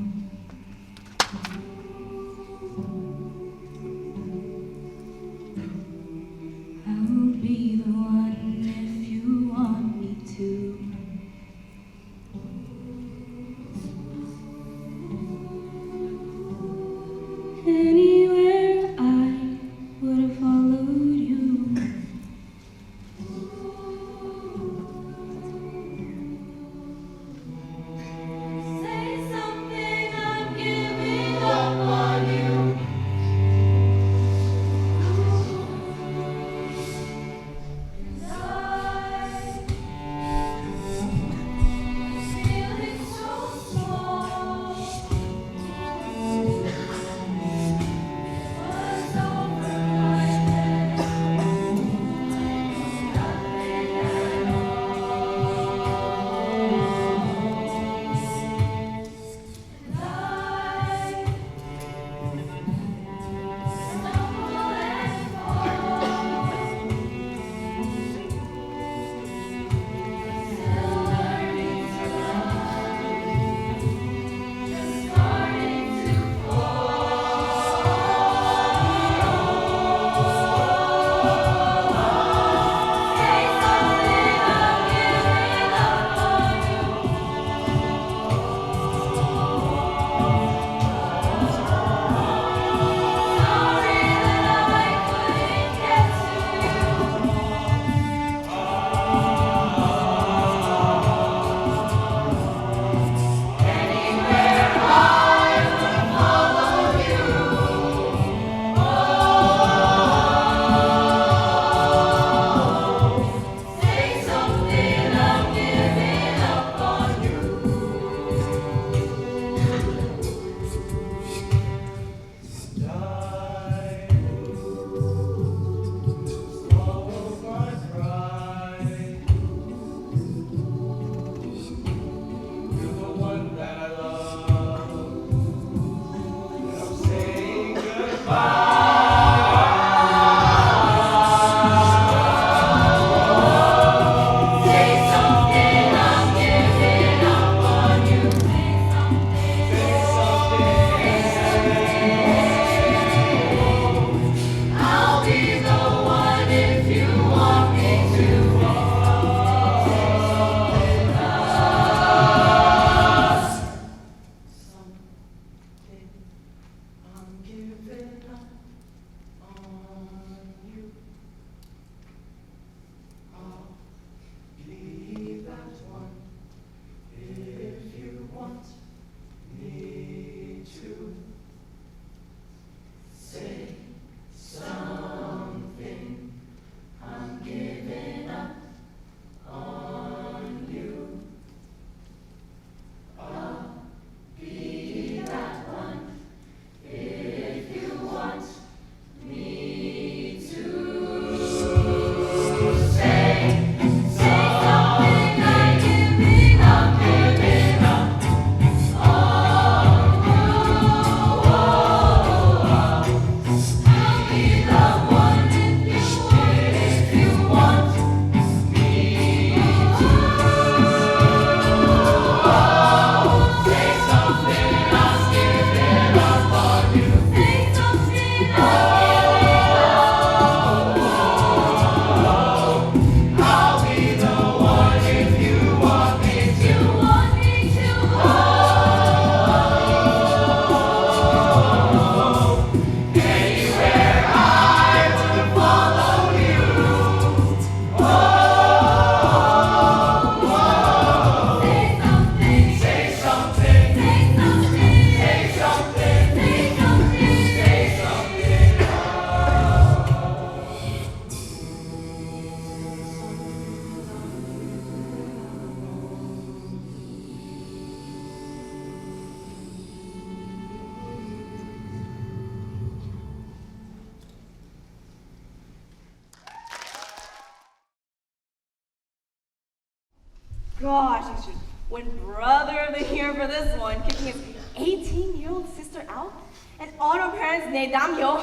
Gosh, I should win Brother of the Year for this one, kicking his 18-year-old sister out and honor parents 내담요.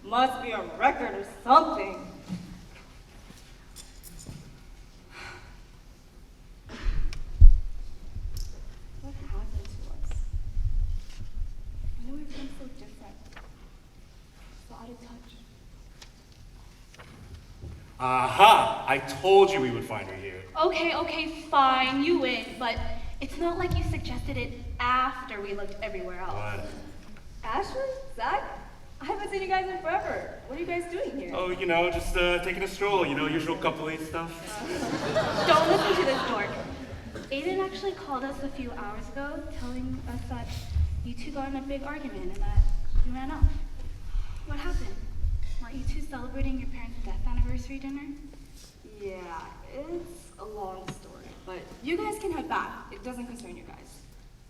Must be a record or something. What happened to us? I know we've been so different, so out of touch. Aha! I told you we would find her here. Okay, fine, you win, but it's not like you suggested it after we looked everywhere else. What? Ashley? Zach? I haven't seen you guys in forever. What are you guys doing here? Oh, just taking a stroll, usual couple-y stuff. Don't listen to this dork. Aiden actually called us a few hours ago, telling us that you two got in a big argument and that you ran off. What happened? Weren't you two celebrating your parents' death anniversary dinner? Yeah, it's a long story, but you guys can head back. It doesn't concern you guys.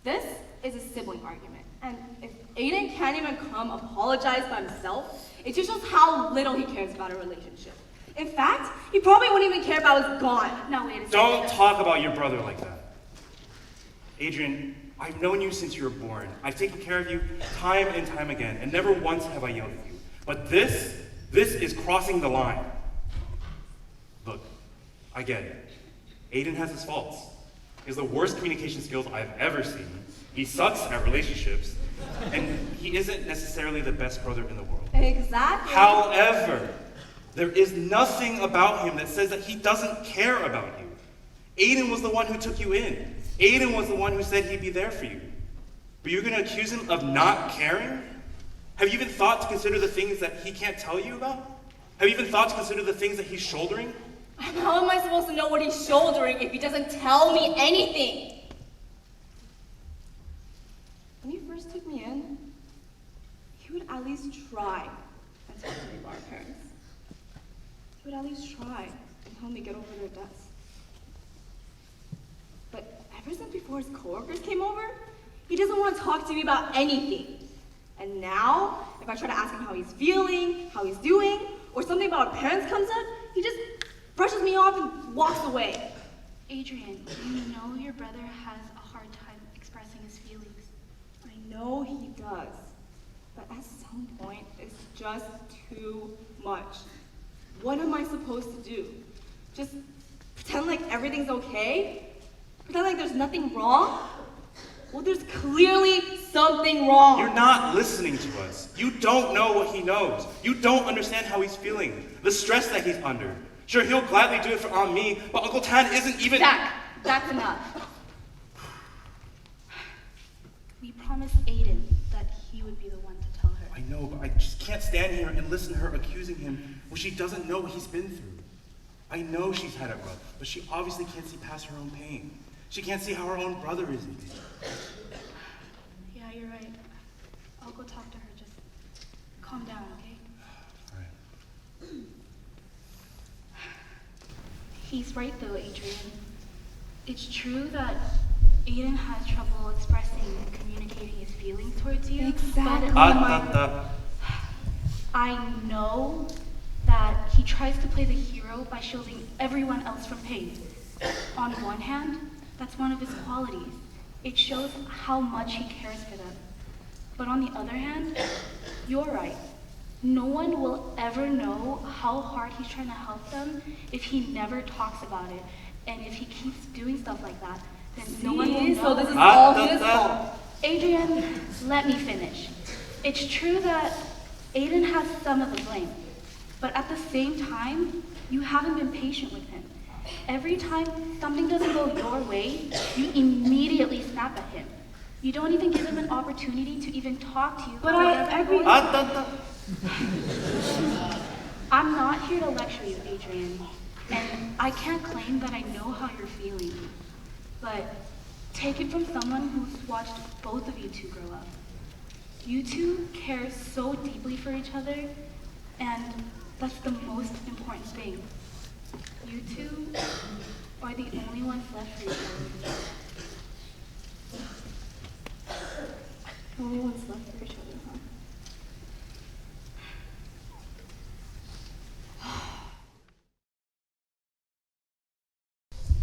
This is a sibling argument, and if Aiden can't even come apologize by himself, it just shows how little he cares about a relationship. In fact, he probably wouldn't even care if I was gone. No, wait a second. Don't talk about your brother like that. Adrian, I've known you since you were born. I've taken care of you time and time again, and never once have I yelled at you. But this is crossing the line. Look, I get it. Aiden has his faults. He has the worst communication skills I've ever seen. He sucks at relationships, and he isn't necessarily the best brother in the world. Exactly. However, there is nothing about him that says that he doesn't care about you. Aiden was the one who took you in. Aiden was the one who said he'd be there for you. But you're gonna accuse him of not caring? Have you even thought to consider the things that he can't tell you about? Have you even thought to consider the things that he's shouldering? How am I supposed to know what he's shouldering if he doesn't tell me anything? When he first took me in, he would at least try and talk to me about our parents. He would at least try and help me get over their deaths. But ever since before his coworkers came over, he doesn't want to talk to me about anything. And now, if I try to ask him how he's feeling, how he's doing, or something about our parents comes up, he just brushes me off and walks away. Adrian, you know your brother has a hard time expressing his feelings. I know he does, but as some point, it's just too much. What am I supposed to do? Just pretend like everything's okay? Pretend like there's nothing wrong? Well, there's clearly something wrong. You're not listening to us. You don't know what he knows. You don't understand how he's feeling, the stress that he's under. Sure, he'll gladly do it on me, but Uncle Tan isn't even— Zach, that's enough. We promised Aiden that he would be the one to tell her. I know, but I just can't stand here and listen to her accusing him when she doesn't know what he's been through. I know she's had it rough, but she obviously can't see past her own pain. She can't see how her own brother is eating. Yeah, you're right. I'll go talk to her. Just calm down, okay? All right. He's right though, Adrian. It's true that Aiden has trouble expressing and communicating his feelings towards you. Exactly. But I know that he tries to play the hero by shielding everyone else from pain. On one hand, that's one of his qualities. It shows how much he cares for them. But on the other hand, you're right. No one will ever know how hard he's trying to help them if he never talks about it. And if he keeps doing stuff like that, then no one will know. So this is all his fault. Adrian, let me finish. It's true that Aiden has some of the blame. But at the same time, you haven't been patient with him. Every time something doesn't go your way, you immediately snap at him. You don't even give him an opportunity to even talk to you. But I'm not here to lecture you, Adrian. And I can't claim that I know how you're feeling. But take it from someone who's watched both of you two grow up. You two care so deeply for each other, and that's the most important thing. You two are the only ones left for each other. The only ones left for each other, huh?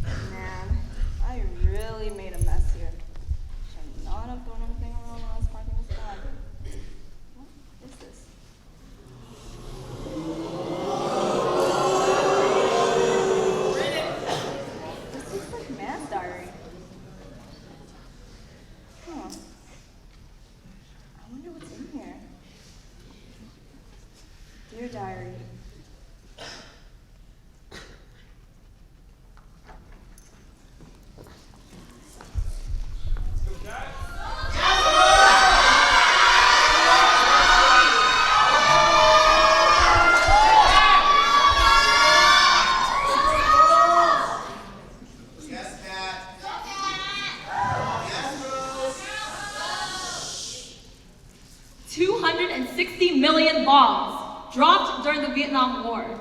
Man, I really made a mess here. Should not have thrown everything around when I was parking this bag. What is this? This looks like Man's diary. Huh. I wonder what's in here. Dear diary. Yes, Catt. 260 million bombs dropped during the Vietnam War.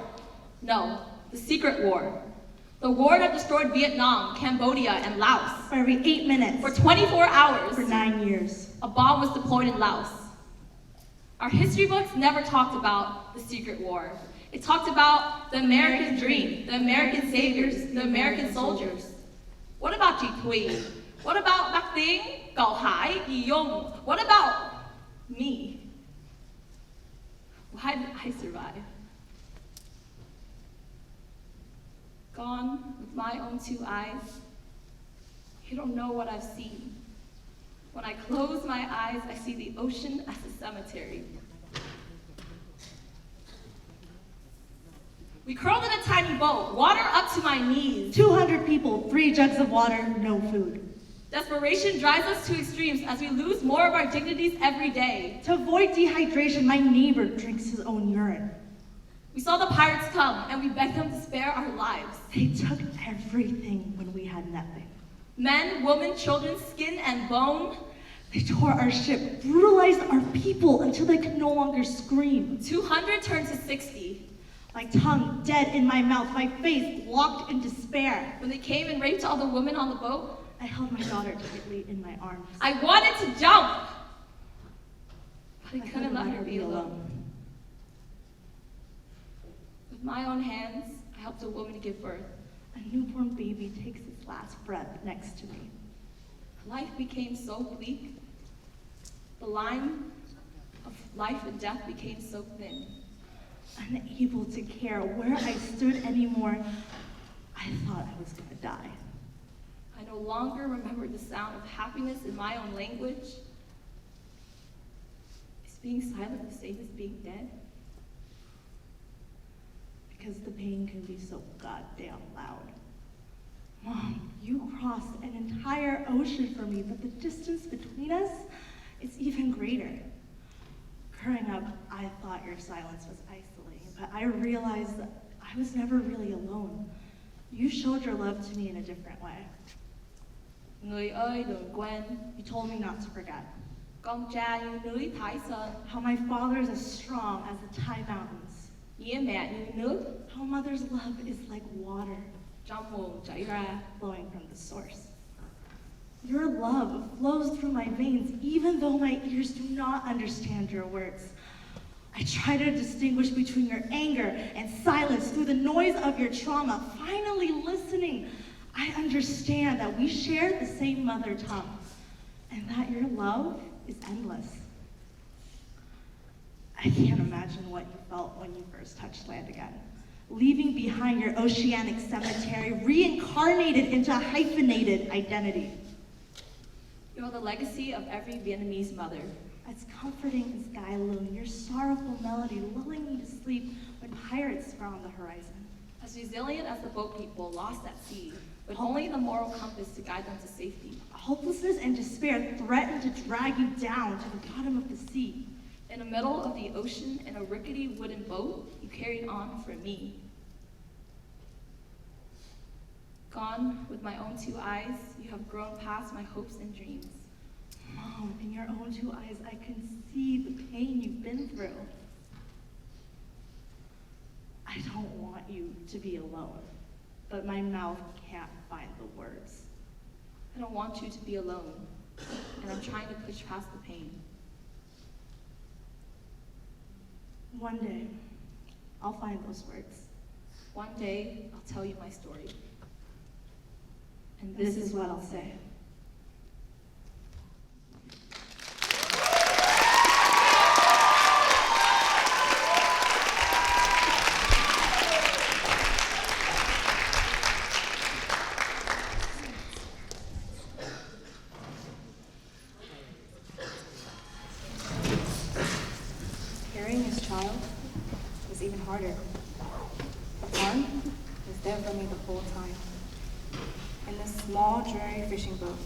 No, the secret war. The war that destroyed Vietnam, Cambodia, and Laos. For every 8 minutes. For 24 hours. For 9 years. A bomb was deployed in Laos. Our history books never talked about the secret war. It talked about the American dream, the American saviors, the American soldiers. What about Chi Thuy? What about Bac Tinh, Cao Hai, Yi Yong? What about me? Why did I survive? Gone with my own 2 eyes. You don't know what I've seen. When I close my eyes, I see the ocean as a cemetery. We curled in a tiny boat, water up to my knees. 200 people, 3 jugs of water, no food. Desperation drives us to extremes as we lose more of our dignities every day. To avoid dehydration, my neighbor drinks his own urine. We saw the pirates come, and we begged them to spare our lives. They took everything when we had nothing. Men, women, children, skin and bone. They tore our ship, brutalized our people until they could no longer scream. 200 turned to 60. My tongue dead in my mouth, my face locked in despair. When they came and raped all the women on the boat, I held my daughter tightly in my arms. I wanted to jump, but I couldn't let her be alone. With my own hands, I helped a woman give birth. A newborn baby takes its last breath next to me. Life became so bleak. The line of life and death became so thin. Unable to care where I stood anymore, I thought I was gonna die. I no longer remembered the sound of happiness in my own language. Is being silent the same as being dead? Because the pain can be so goddamn loud. Mom, you crossed an entire ocean for me, but the distance between us is even greater. Growing up, I thought your silence was isolating, but I realized that I was never really alone. You showed your love to me in a different way. Người ơi đừng quên, You told me not to forget con cha như núi Thái Sơn, how my father is as strong as the Thai mountains, nghĩa mẹ như nước, how mother's love is like water trong nguồn chảy ra. flowing from the source. Your love flows through my veins, even though my ears do not understand your words. I try to distinguish between your anger and silence through the noise of your trauma. Finally listening, I understand that we share the same mother tongue and that your love is endless. I can't imagine what you felt when you first touched land again. Leaving behind your oceanic cemetery, reincarnated into a hyphenated identity. You are the legacy of every Vietnamese mother. As comforting as Sky Loon, your sorrowful melody lulling me to sleep when pirates were on the horizon. As resilient as the boat people lost at sea, with only the moral compass to guide them to safety. Hopelessness and despair threatened to drag you down to the bottom of the sea. In the middle of the ocean, in a rickety wooden boat, you carried on for me. Gone with my own two eyes, you have grown past my hopes and dreams. Mom, in your own two eyes, I can see the pain you've been through. I don't want you to be alone, but my mouth can't find the words. I don't want you to be alone, and I'm trying to push past the pain. One day, I'll find those words. One day, I'll tell you my story. And this is what I'll say. Carrying his child was even harder. The farm was there for me the whole time. In this small, dreary fishing boat,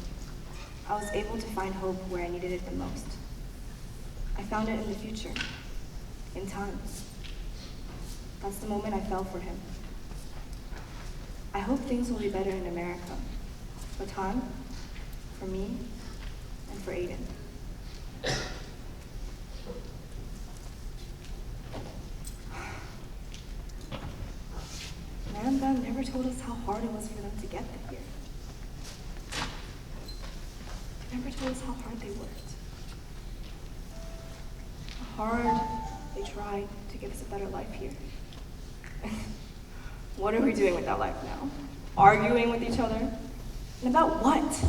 I was able to find hope where I needed it the most. I found it in the future, in time. That's the moment I fell for him. I hope things will be better in America, for Tan, for me, and for Aiden. Man, Dad never told us how hard it was for them to get here. They never told us how hard they worked. How hard they tried to give us a better life here. What are we doing with that life now? Arguing with each other? And about what?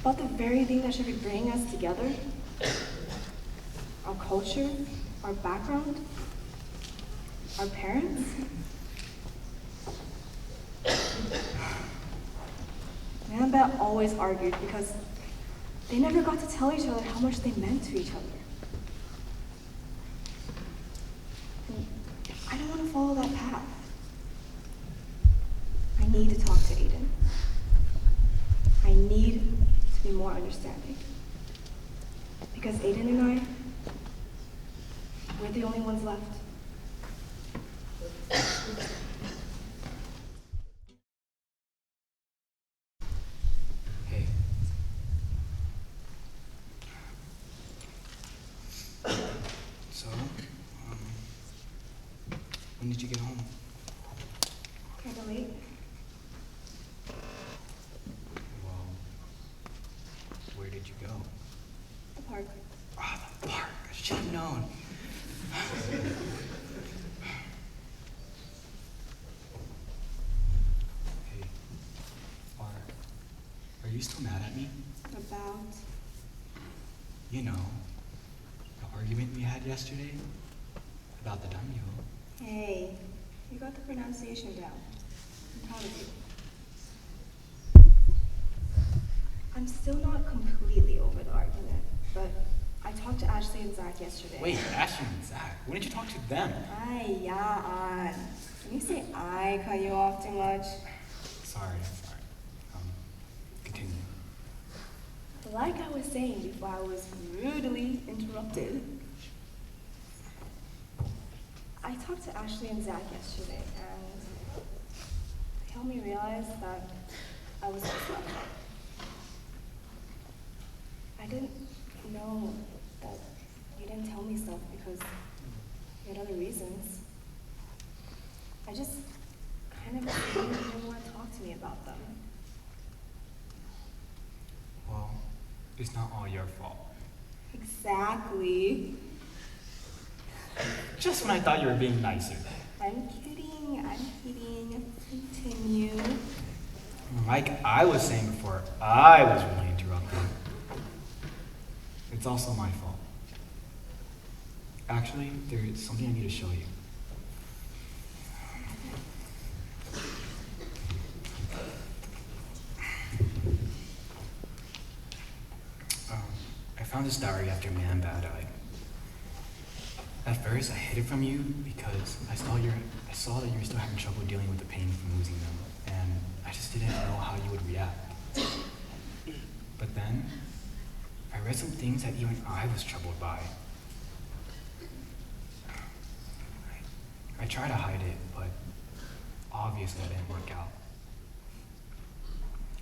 About the very thing that should be bringing us together? Our culture? Our background? Our parents? Man and Bet always argued because they never got to tell each other how much they meant to each other. And I don't want to follow that path. I need to talk to Aiden. I need to be more understanding. Because Aiden and I, we're the only ones left. Hey. So, when did you get home? Kind of late. Well, where did you go? The park. Ah, the park. I should have known. Hey, are you still mad at me? About. You know, the argument we had yesterday about the dummy hole. Hey, you got the pronunciation down. I'm proud of you. I'm still not completely over the argument, but I talked to Ashley and Zach yesterday. Wait, Ashley and Zach, when did you talk to them? Ay, yeah, Can you say I cut you off too much? Sorry. Continue. Like I was saying before I was rudely interrupted, I talked to Ashley and Zach yesterday, and they helped me realize that I was just left out. I didn't know that you didn't tell me stuff because you had other reasons. I just kind of assumed you didn't want to talk to me about them. Well, it's not all your fault. Exactly. Just when I thought you were being nicer. I'm kidding. Continue. Like I was saying before, I was really interrupted. It's also my fault. Actually, there's something I need to show you. I found this diary after Man Bad Eye. At first, I hid it from you because I saw that you were still having trouble dealing with the pain from losing them, and I just didn't know how you would react. But then, I read some things that even I was troubled by. I tried to hide it, but obviously it didn't work out.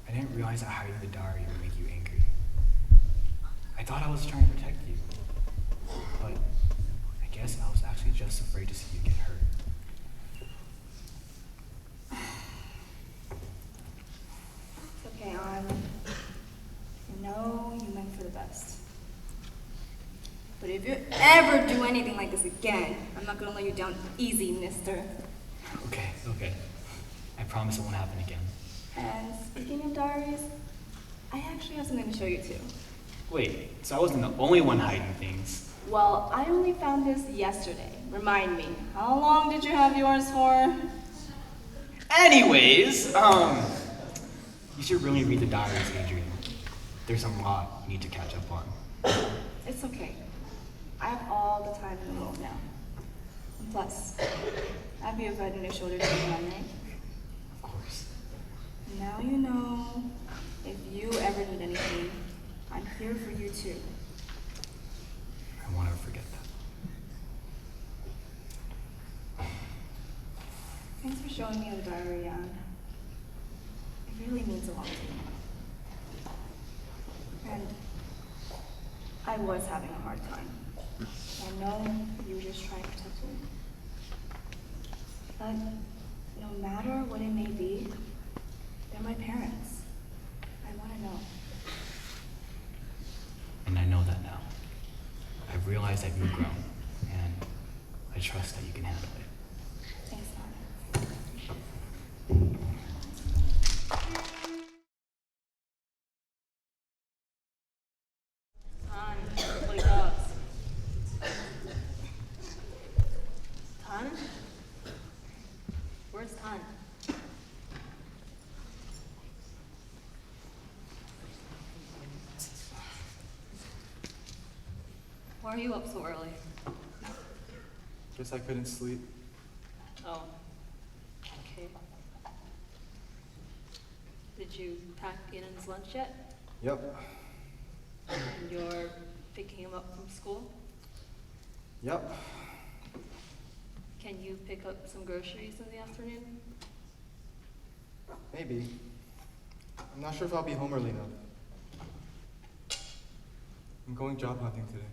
I didn't realize that hiding the diary would make you angry. I thought I was trying to protect you, but I guess I was actually just afraid to see you get hurt. It's okay, I know you meant for the best. But if you ever do anything like this again, I'm not gonna let you down easy, mister. Okay. I promise it won't happen again. And speaking of diaries, I actually have something to show you too. Wait, so I wasn't the only one hiding things. Well, I only found this yesterday. Remind me, how long did you have yours for? Anyways, you should really read the diaries, Adrian. There's a lot you need to catch up on. It's okay. I have all the time in the world now. And plus, I'd be a head and a shoulder to you, right? Of course. Now you know, if you ever need anything, I'm here for you too. I won't ever forget that. Thanks for showing me the diary, Jan. It really means a lot to me. And I was having a hard time. I know you were just trying to protect me. But no matter what it may be, they're my parents. I want to know. And I know that now. I've realized that you've grown, and I trust that you can handle it. Thanks, Mom. Tan? Where's Tan? Why are you up so early? Guess I couldn't sleep. Oh. Okay. Did you pack Ian's lunch yet? Yep. And you're picking him up from school? Yep. Can you pick up some groceries in the afternoon? Maybe. I'm not sure if I'll be home early enough. I'm going job hunting today.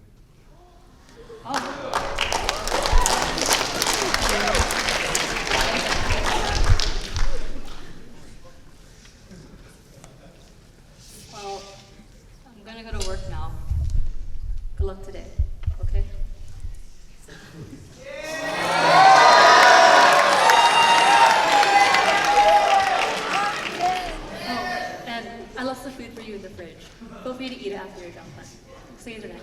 Well, I'm gonna go to work now. Good luck today, okay? Oh, and I left some food for you in the fridge. Feel free to eat it after you're done. See you tonight.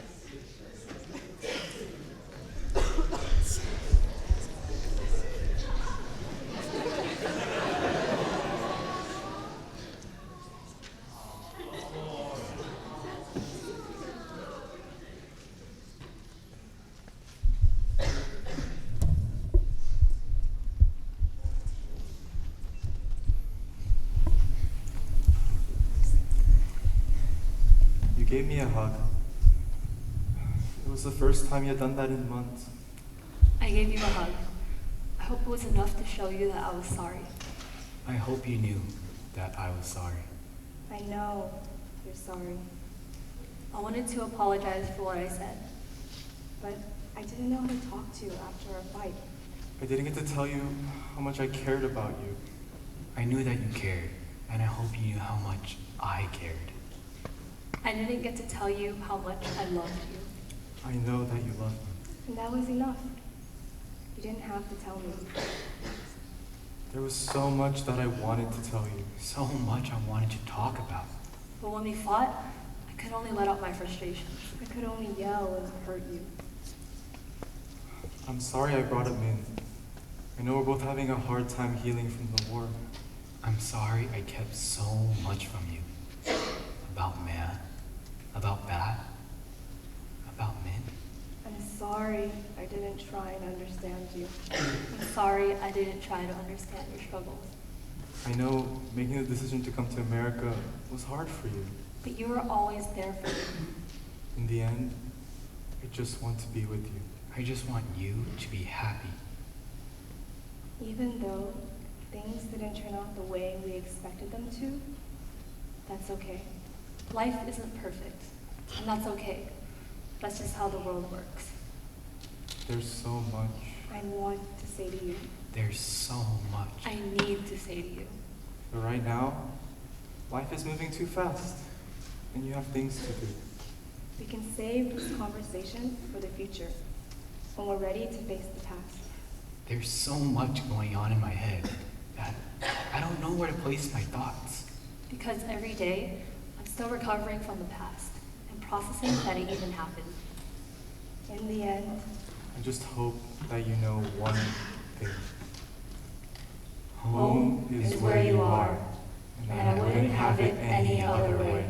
gave me a hug. It was the first time you had done that in months. I gave you a hug. I hope it was enough to show you that I was sorry. I hope you knew that I was sorry. I know you're sorry, I wanted to apologize for what I said. but I didn't know how to talk to you after our fight. I didn't get to tell you how much I cared about you. I knew that you cared, and I hope you knew how much I cared. I didn't get to tell you how much I loved you. I know that you love me. And that was enough. You didn't have to tell me. There was so much that I wanted to tell you. So much I wanted to talk about. But when we fought, I could only let out my frustrations. I could only yell and hurt you. I'm sorry I brought him in. I know we're both having a hard time healing from the war. I'm sorry I kept so much from you. About man, about bad, about men. I'm sorry I didn't try and understand you. I'm sorry I didn't try to understand your struggles. I know making the decision to come to America was hard for you. But you were always there for me. In the end, I just want to be with you. I just want you to be happy. Even though things didn't turn out the way we expected them to, that's okay. Life isn't perfect, and that's okay. That's just how the world works. There's so much. I want to say to you. There's so much. I need to say to you. But right now, life is moving too fast, and you have things to do. We can save this conversation for the future, when we're ready to face the past. There's so much going on in my head that I don't know where to place my thoughts. Because every day, I'm still recovering from the past and processing that it even happened. In the end, I just hope that you know one thing. home is where you are, and I wouldn't have it any other way.